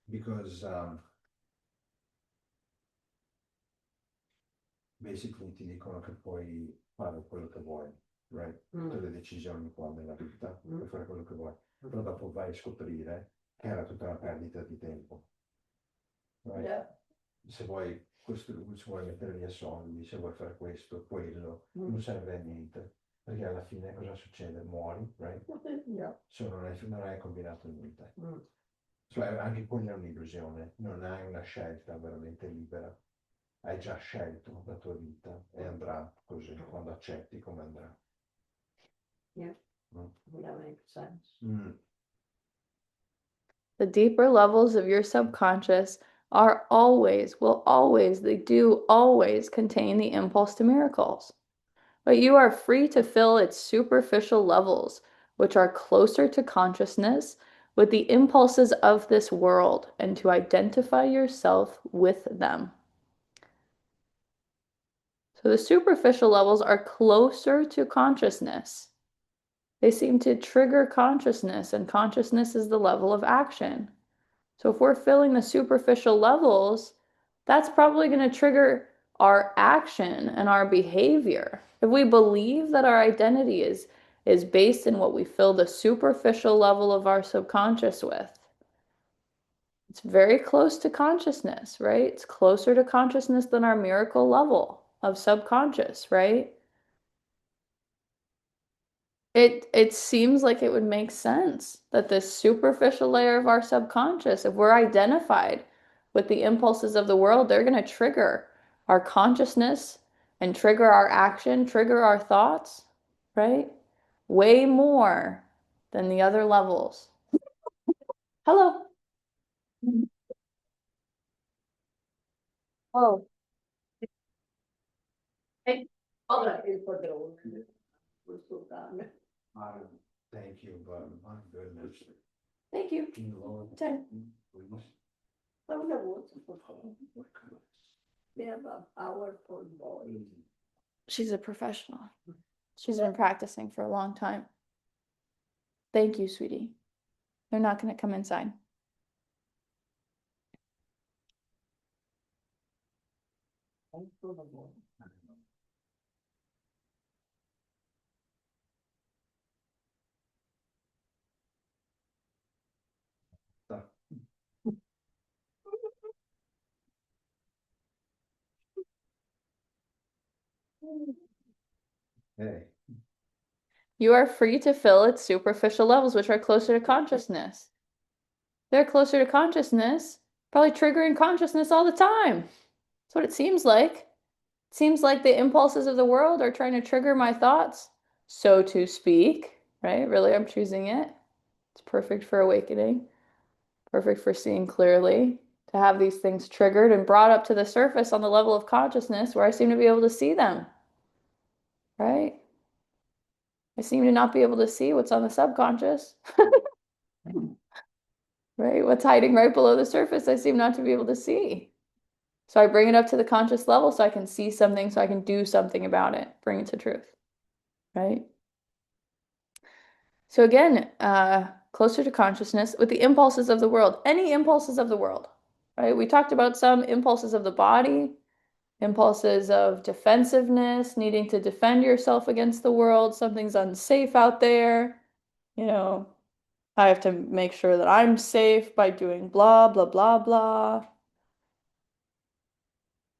Because basically ti dicono che puoi fare quello che vuoi, right? Tutte le decisioni qua nella vita, puoi fare quello che vuoi. Però dopo vai a scoprire che era tutta una perdita di tempo. Right? Yeah. Se vuoi, se vuoi mettere via soldi, se vuoi fare questo, quello, non serve a niente. Perché alla fine cosa succede? Muori, right? Yeah. Se non hai combinato niente. Cioè, anche quella è un'illusione, non hai una scelta veramente libera. Hai già scelto la tua vita e andrà così, quando accetti come andrà. Yeah. That makes sense. The deeper levels of your subconscious are always, will always, they do always contain the impulse to miracles. But you are free to fill its superficial levels, which are closer to consciousness, with the impulses of this world and to identify yourself with them. So the superficial levels are closer to consciousness. They seem to trigger consciousness, and consciousness is the level of action. So if we're filling the superficial levels, that's probably going to trigger our action and our behavior. If we believe that our identity is based in what we fill the superficial level of our subconscious with, it's very close to consciousness, right? It's closer to consciousness than our miracle level of subconscious, right? It seems like it would make sense that this superficial layer of our subconscious, if we're identified with the impulses of the world, they're going to trigger our consciousness and trigger our action, trigger our thoughts, right? Way more than the other levels. Hello. Oh. Hey. Il padrone. Questo cane. Thank you, but my goodness. Thank you. Lord. Ten. Fa una voce, per favore. They have a powerful voice. She's a professional. She's been practicing for a long time. Thank you, sweetie. They're not going to come inside. Hey. You are free to fill its superficial levels, which are closer to consciousness. They're closer to consciousness, probably triggering consciousness all the time. That's what it seems like. seems like the impulses of the world are trying to trigger my thoughts, so to speak, right? Really, I'm choosing it. It's perfect for awakening, perfect for seeing clearly, to have these things triggered and brought up to the surface on the level of consciousness where I seem to be able to see them, right? I seem to not be able to see what's on the subconscious, right? What's hiding right below the surface, I seem not to be able to see. So I bring it up to the conscious level so I can see something, so I can do something about it, bring it to truth, right? So again, closer to consciousness with the impulses of the world, any impulses of the world, right? We talked about some impulses of the body, impulses of defensiveness, needing to defend yourself against the world, something's unsafe out there, you know, I have to make sure that I'm safe by doing blah, blah, blah, blah.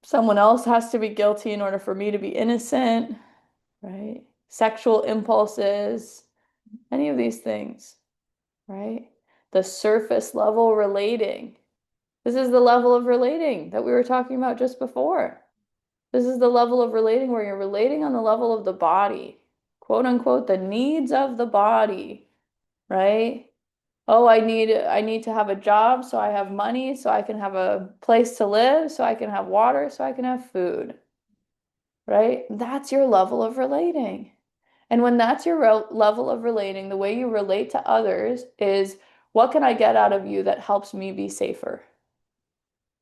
Someone else has to be guilty in order for me to be innocent, right? Sexual impulses, any of these things, right? The surface level relating. This is the level of relating that we were talking about just before. This is the level of relating where you're relating on the level of the body, quote unquote, the needs of the body, right? Oh, I need to have a job so I have money, so I can have a place to live, so I can have water, so I can have food, right? That's your level of relating. And when that's your level of relating, the way you relate to others is what can I get out of you that helps me be safer?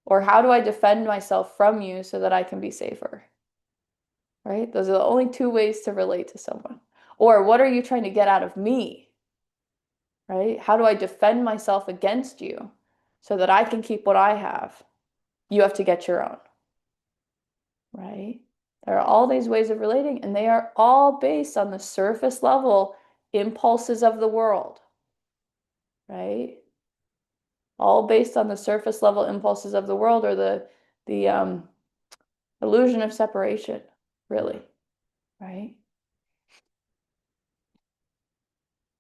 Or how do I defend myself from you so that I can be safer? Right? Those are the only two ways to relate to someone. Or what are you trying to get out of me? Right? How do I defend myself against you so that I can keep what I have? You have to get your own. Right? There are all these ways of relating, and they are all based on the surface level impulses of the world. Right? All based on the surface level impulses of the world or the illusion of separation, really. Right?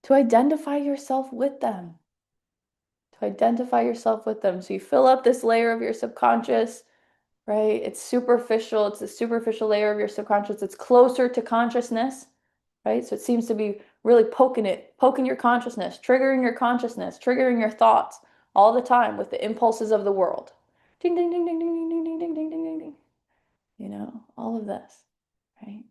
To identify yourself with them. To identify yourself with them. So you fill up this layer of your subconscious, right? It's superficial. It's the superficial layer of your subconscious. It's closer to consciousness, right? So it seems to be really poking your consciousness, triggering your thoughts all the time with the impulses of the world. Ding, ding, ding, ding, ding, ding, ding, ding, ding, ding, ding, ding. You know, all of this, right?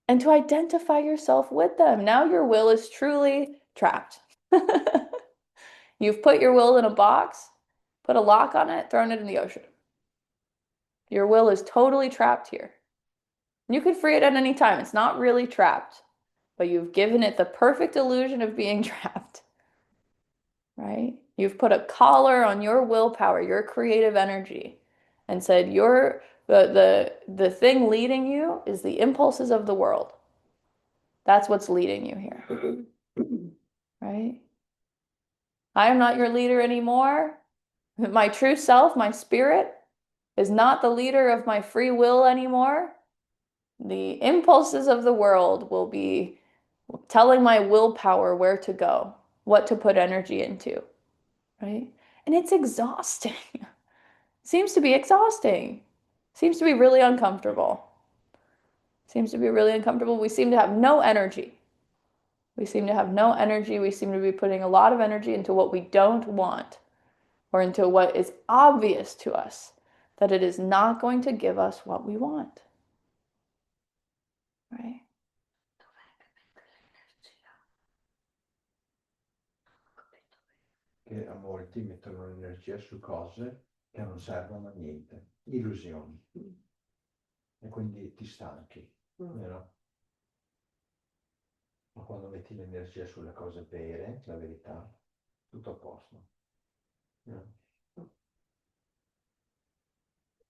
And to identify yourself with them. Now your will is truly trapped. You've put your will in a box, put a lock on it, thrown it in the ocean. Your will is totally trapped here. You could free it at any time. It's not really trapped, but you've given it the perfect illusion of being trapped, right? You've put a collar on your willpower, your creative energy, and said the thing leading you is the impulses of the world. That's what's leading you here, right? I am not your leader anymore. My true self, my spirit, is not the leader of my free will anymore. The impulses of the world will be telling my willpower where to go, what to put energy into, right? And it's exhausting. Seems to be exhausting. Seems to be really uncomfortable. Seems to be really uncomfortable. We seem to have no energy. We seem to have no energy. We seem to be putting a lot of energy into what we don't want or into what is obvious to us that it is not going to give us what we want, right? Che a molti mettono l'energia su cose che non servono a niente, illusioni, e quindi ti stanchi, no? Ma quando metti l'energia sulle cose vere, la verità, tutto a posto. No?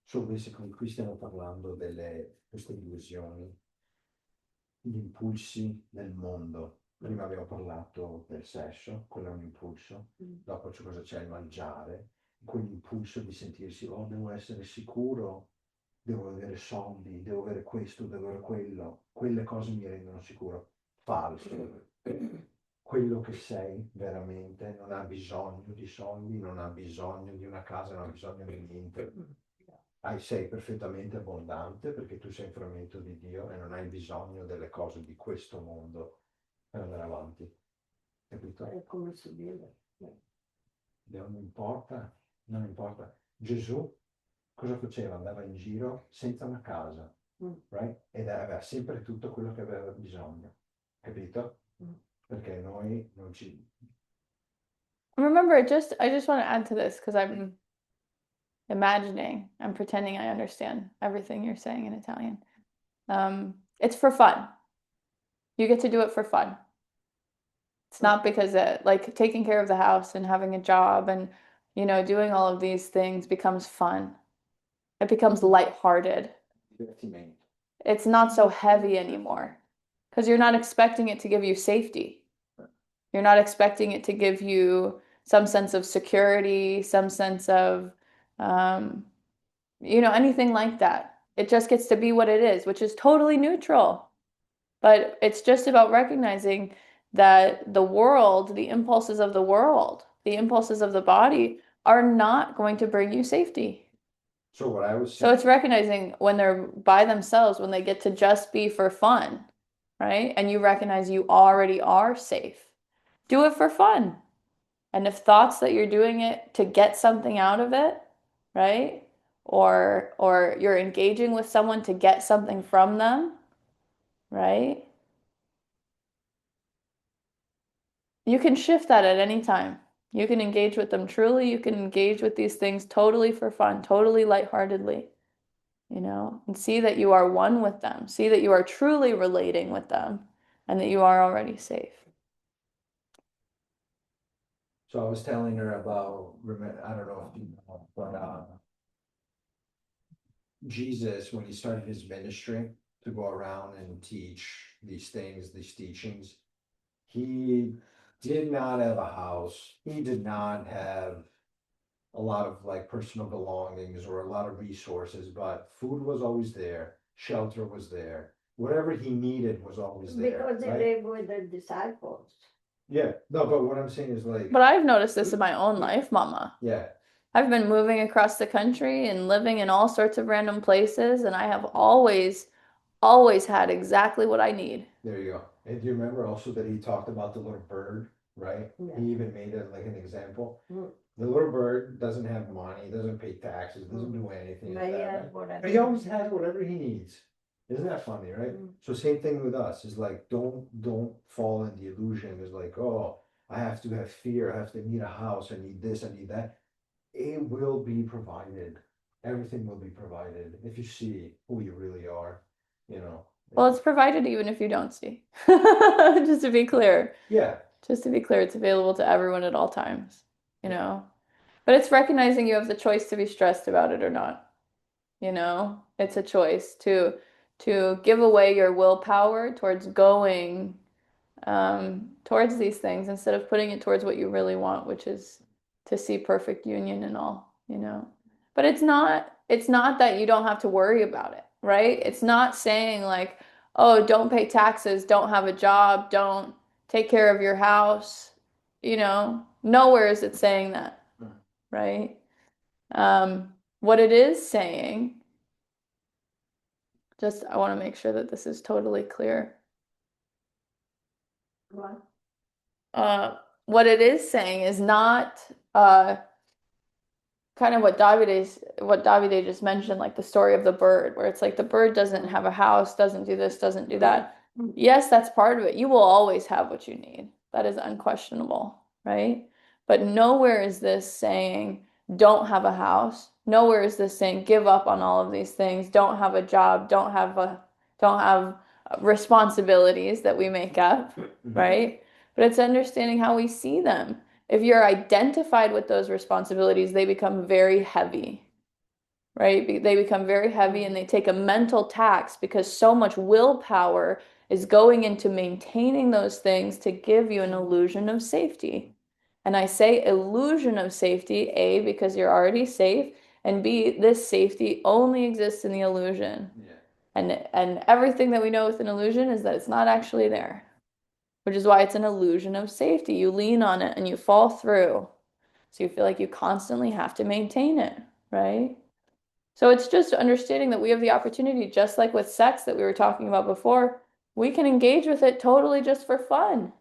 Qui stiamo parlando delle queste illusioni, gli impulsi del mondo. Prima abbiamo parlato del sesso, quello è un impulso, dopo c'è cosa c'è il mangiare, quell'impulso di sentirsi, oh, devo essere sicuro, devo avere soldi, devo avere questo, devo avere quello, quelle cose mi rendono sicuro. Falso. Quello che sei veramente non ha bisogno di soldi, non ha bisogno di una casa, non ha bisogno di niente. sei perfettamente abbondante perché tu sei un frammento di Dio e non hai bisogno delle cose di questo mondo per andare avanti, capito? È come si vive. Non importa, non importa. Gesù cosa faceva? Andava in giro senza una casa, Mm. right? Ed aveva sempre tutto quello che aveva bisogno, capito? Mm. Perché noi non ci... Remember, I just want to add to this because I'm pretending I understand everything you're saying in Italian. It's for fun. You get to do it for fun. It's not because like taking care of the house and having a job and doing all of these things becomes fun. It becomes lighthearted. Divertimento. It's not so heavy anymore because you're not expecting it to give you safety. You're not expecting it to give you some sense of security, some sense of, anything like that. It just gets to be what it is, which is totally neutral. But it's just about recognizing that the world, the impulses of the world, the impulses of the body are not going to bring you safety. So what I was So saying, it's recognizing when they're by themselves, when they get to just be for fun, right? And you recognize you already are safe. Do it for fun. And if thoughts that you're doing it to get something out of it, right? Or you're engaging with someone to get something from them, right? You can shift that at any time. You can engage with them truly. You can engage with these things totally for fun, totally lightheartedly, and see that you are one with them. See that you are truly relating with them and that you are already safe. so I was telling her about, I don't know if you know, but Jesus, when he started his ministry to go around and teach these things, these teachings, he did not have a house. He did not have a lot of like personal belongings or a lot of resources, but food was always there, shelter was there, whatever he needed was always there. Because they Right? live with the disciples. Yeah, no, but what I'm saying is like, But I've noticed this in my own life, Mama. yeah, I've been moving across the country and living in all sorts of random places, and I have always had exactly what I need. there you go. And do you remember also that he talked about the little bird, right? Yeah. He even made it like an example. Mm. The little bird doesn't have money, doesn't pay taxes, doesn't do anything like that, Yeah, right? whatever. But he always has whatever he needs. Isn't that funny, right? Mm. So same thing with us. Is like don't fall in the illusion. It's like, oh, I have to have fear. I have to need a house. I need this. I need that. It will be provided. Everything will be provided if you see who you really are. You know. Well, it's provided even if you don't see. Just to be clear. Yeah. Just to be clear, it's available to everyone at all times, But it's recognizing you have the choice to be stressed about it or not. It's a choice to give away your willpower towards going towards these things instead of putting it towards what you really want, which is to see perfect union and all. But it's not that you don't have to worry about it, right? It's not saying like, oh, don't pay taxes, don't have a job, don't take care of your house. Nowhere is it saying that, right? What it is saying, just I want to make sure that this is totally clear. What? What it is saying is not kind of what Davide just mentioned, like the story of the bird, where it's like the bird doesn't have a house, doesn't do this, doesn't do that. Yes, that's part of it. You will always have what you need. That is unquestionable, right? But nowhere is this saying don't have a house. Nowhere is this saying give up on all of these things, don't have a job, don't have responsibilities that we make up, right? But it's understanding how we see them. If you're identified with those responsibilities, they become very heavy, right? They become very heavy and they take a mental tax because so much willpower is going into maintaining those things to give you an illusion of safety. And I say illusion of safety, A, because you're already safe, and B, this safety only exists in the illusion. Yeah. And everything that we know with an illusion is that it's not actually there, which is why it's an illusion of safety. You lean on it and you fall through. So you feel like you constantly have to maintain it, right? So it's just understanding that we have the opportunity, just like with sex that we were talking about before, we can engage with it totally just for fun.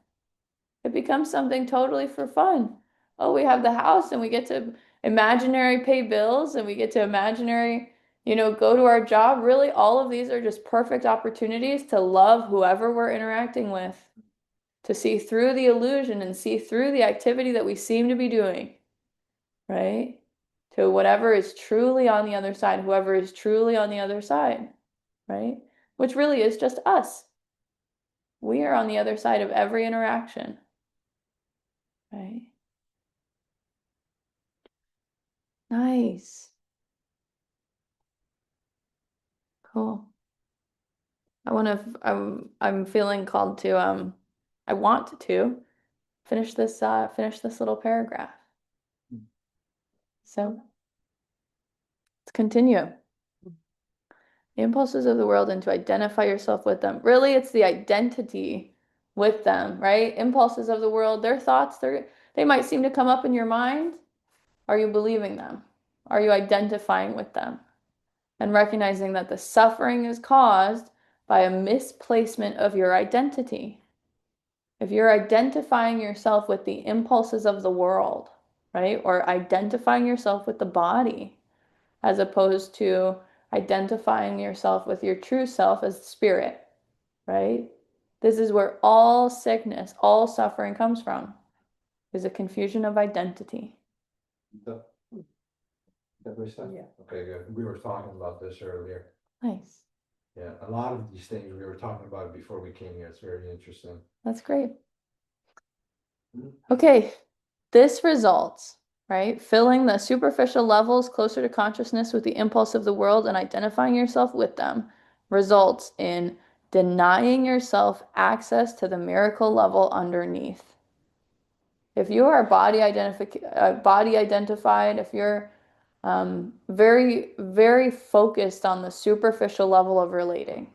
It becomes something totally for fun. Oh, we have the house and we get to imaginary pay bills and we get to imaginary, go to our job. Really, all of these are just perfect opportunities to love whoever we're interacting with, to see through the illusion and see through the activity that we seem to be doing, right? To whatever is truly on the other side, whoever is truly on the other side, right? Which really is just us. We are on the other side of every interaction, right? Nice. Cool. I'm feeling called to I want to finish this little paragraph. So let's continue. The impulses of the world and to identify yourself with them. Really, it's the identity with them, right? Impulses of the world, their thoughts, they might seem to come up in your mind. Are you believing them? Are you identifying with them? And recognizing that the suffering is caused by a misplacement of your identity. If you're identifying yourself with the impulses of the world, right? Or identifying yourself with the body, as opposed to identifying yourself with your true self as spirit, right? This is where all sickness, all suffering comes from, is a confusion of identity. That was that? Yeah. Okay, good. We were talking about this earlier. Nice. Yeah, a lot of these things we were talking about before we came here. It's very interesting. That's great. Okay, this results, right? Filling the superficial levels closer to consciousness with the impulse of the world and identifying yourself with them results in denying yourself access to the miracle level underneath. If you are body identified, if you're very, very focused on the superficial level of relating,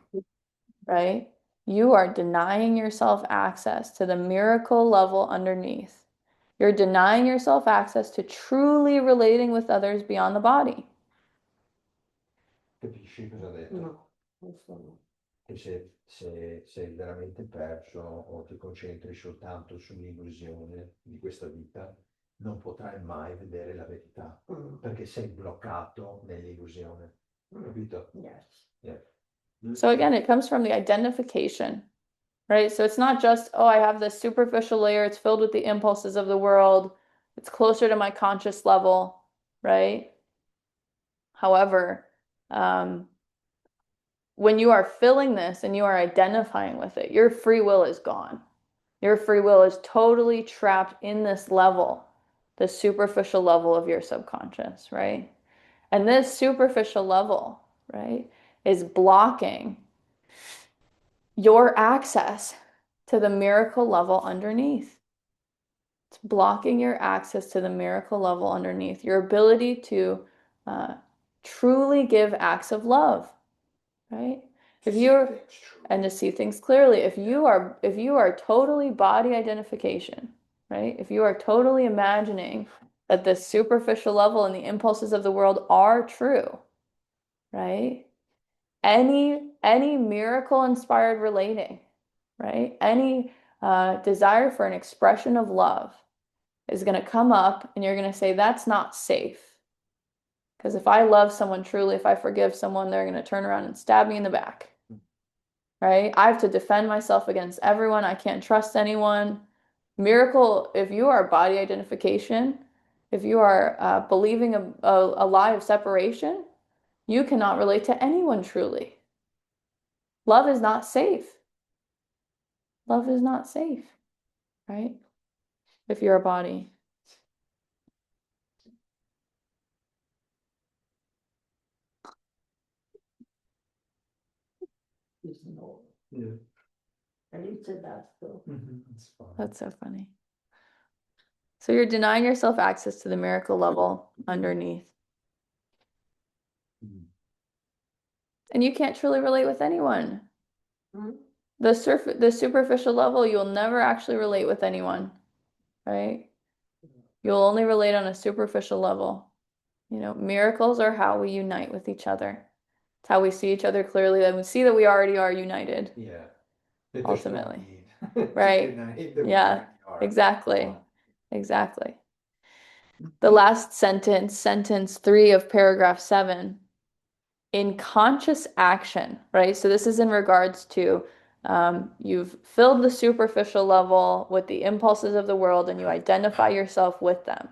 right? You are denying yourself access to the miracle level underneath. You're denying yourself access to truly relating with others beyond the body. Capisci cosa ha detto? No, questo no. Che se sei veramente perso o ti concentri soltanto sull'illusione di questa vita, non potrai mai vedere la verità, perché sei bloccato nell'illusione. Capito? Yes. Yeah. So again, it comes from the identification, right? So it's not just, oh, I have this superficial layer, it's filled with the impulses of the world, it's closer to my conscious level, right? However, when you are filling this and you are identifying with it, your free will is gone. Your free will is totally trapped in this level, the superficial level of your subconscious, right? And this superficial level, right, is blocking your access to the miracle level underneath. It's blocking your access to the miracle level underneath, your ability to truly give acts of love, right? If you're and to see things clearly, if you are totally body identification, right? If you are totally imagining that the superficial level and the impulses of the world are true, right? Any miracle inspired relating, right? Any desire for an expression of love is going to come up and you're going to say, that's not safe. Because if I love someone truly, if I forgive someone, they're going to turn around and stab me in the back, right? I have to defend myself against everyone. I can't trust anyone. Miracle, if you are body identification, if you are believing a lie of separation, you cannot relate to anyone truly. Love is not safe. Love is not safe, right? If you're a body. Is no. Yeah. And it's a that though. It's fine. That's so funny. So you're denying yourself access to the miracle level underneath. Mm. And you can't truly relate with anyone. Hmm? The superficial level, you'll never actually relate with anyone, right? You'll only relate on a superficial level. Miracles are how we unite with each other. It's how we see each other clearly and we see that we already are united, Yeah. That there's no ultimately. need to Right. unite, that we Yeah, already are. exactly. Exactly. The last sentence, sentence 3 of paragraph 7, in conscious action, right? So this is in regards to you've filled the superficial level with the impulses of the world and you identify yourself with them,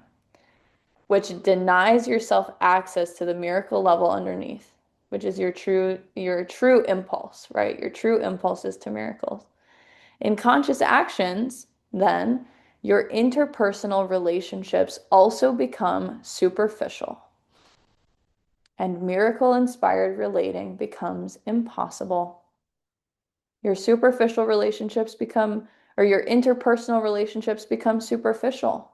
which denies yourself access to the miracle level underneath, which is your true impulse, right? Your true impulses to miracles. In conscious actions, then, your interpersonal relationships also become superficial, and miracle-inspired relating becomes impossible. Your superficial relationships become, or your interpersonal relationships become superficial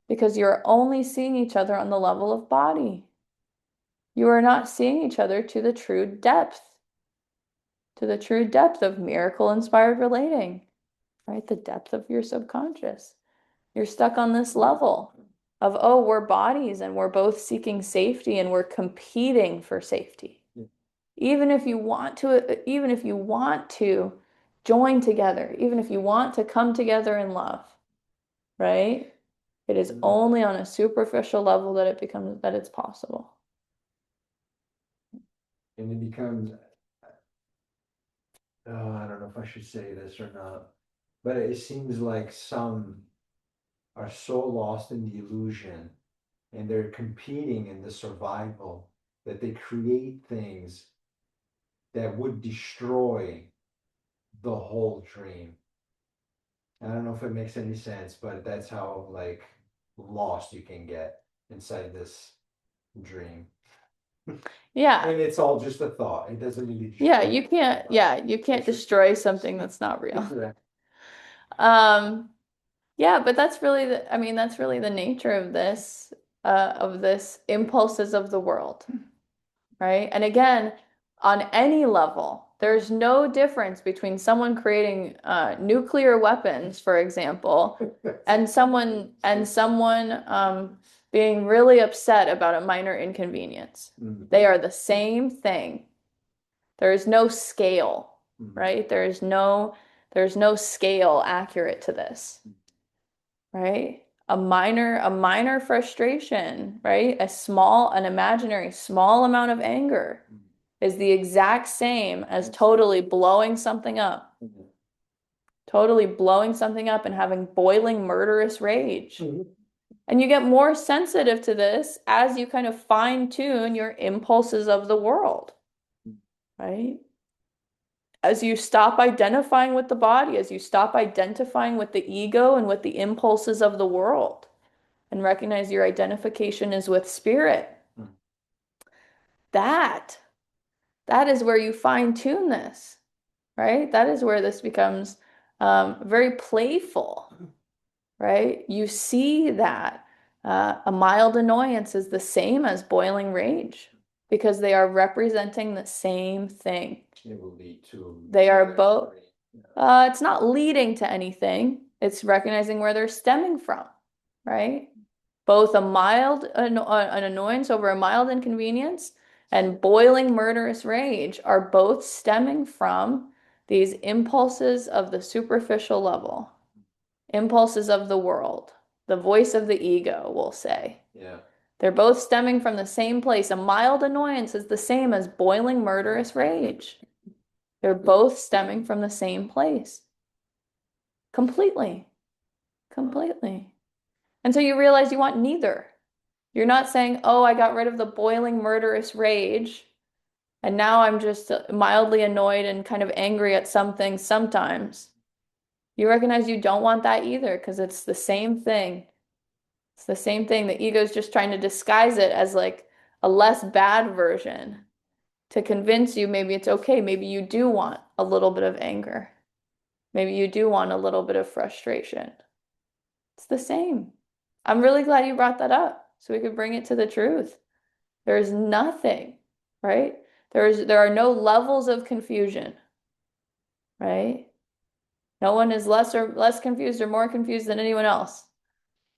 because you're only seeing each other on the level of body. You are not seeing each other to the true depth of miracle-inspired relating, right? The depth of your subconscious. You're stuck on this level of, oh, we're bodies and we're both seeking safety and we're competing for safety. Yeah. Even if you want to join together, even if you want to come together in love, right? It is only on a superficial level that it's possible. And it becomes, oh, I don't know if I should say this or not, but it seems like some are so lost in the illusion and they're competing in the survival that they create things that would destroy the whole dream. I don't know if it makes any sense, but that's how like lost you can get inside this dream. Yeah. And it's all just a thought. It doesn't really Yeah, destroy you can't, yeah, you can't It's just- destroy something that's not real. Correct. Yeah, but that's really the nature of this impulses of the world, right? And again, on any level, there's no difference between someone creating nuclear weapons, for example, and someone being really upset about a minor inconvenience. Mhm. They are the same thing. There is no scale, Mhm. right? There's no scale accurate to this, right? A minor frustration, right? An imaginary small amount of anger is the exact same as totally blowing something up. Mhm. Totally blowing something up and having boiling murderous rage. Mhm. And you get more sensitive to this as you kind of fine tune your impulses of the world, right? As you stop identifying with the body, as you stop identifying with the ego and with the impulses of the world, and recognize your identification is with spirit. Mm. That is where you fine tune this, right? That is where this becomes very playful, right? You see that a mild annoyance is the same as boiling rage because they are representing the same thing. It will lead to. They are both. Yeah. It's not leading to anything. It's recognizing where they're stemming from, right? Both an annoyance over a mild inconvenience and boiling murderous rage are both stemming from these impulses of the superficial level, impulses of the world, the voice of the ego, we'll say. Yeah. They're both stemming from the same place. A mild annoyance is the same as boiling murderous rage. They're both stemming from the same place. Completely. Completely. And so you realize you want neither. You're not saying, oh, I got rid of the boiling murderous rage, and now I'm just mildly annoyed and kind of angry at some things sometimes. You recognize you don't want that either because it's the same thing. It's the same thing. The ego is just trying to disguise it as like a less bad version to convince you maybe it's okay. Maybe you do want a little bit of anger. Maybe you do want a little bit of frustration. It's the same. I'm really glad you brought that up so we could bring it to the truth. There's nothing, right? There are no levels of confusion, right? No one is less confused or more confused than anyone else.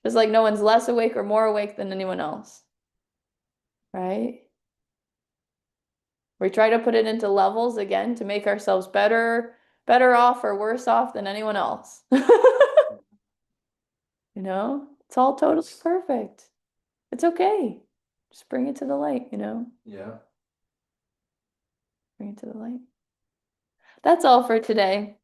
Just like no one's less awake or more awake than anyone else. right? We try to put it into levels again to make ourselves better off or worse off than anyone else. You know, it's all totally perfect. It's okay. Just bring it to the light, you know? Yeah. Bring it to the light. That's all for today.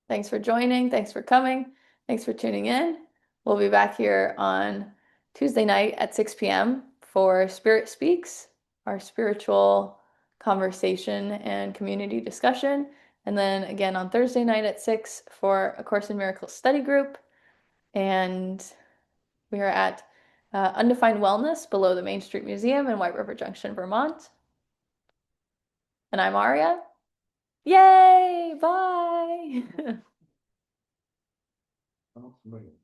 Thanks for joining. Thanks for coming. Thanks for tuning in. We'll be back here on Tuesday night at 6 p.m. for Spirit Speaks, our spiritual conversation and community discussion. And then again on Thursday night at 6 for A Course in Miracles study group. And we are at Undefined Wellness below the Main Street Museum in White River Junction, Vermont. And I'm Aria. Yay! Bye! Oh, brilliant.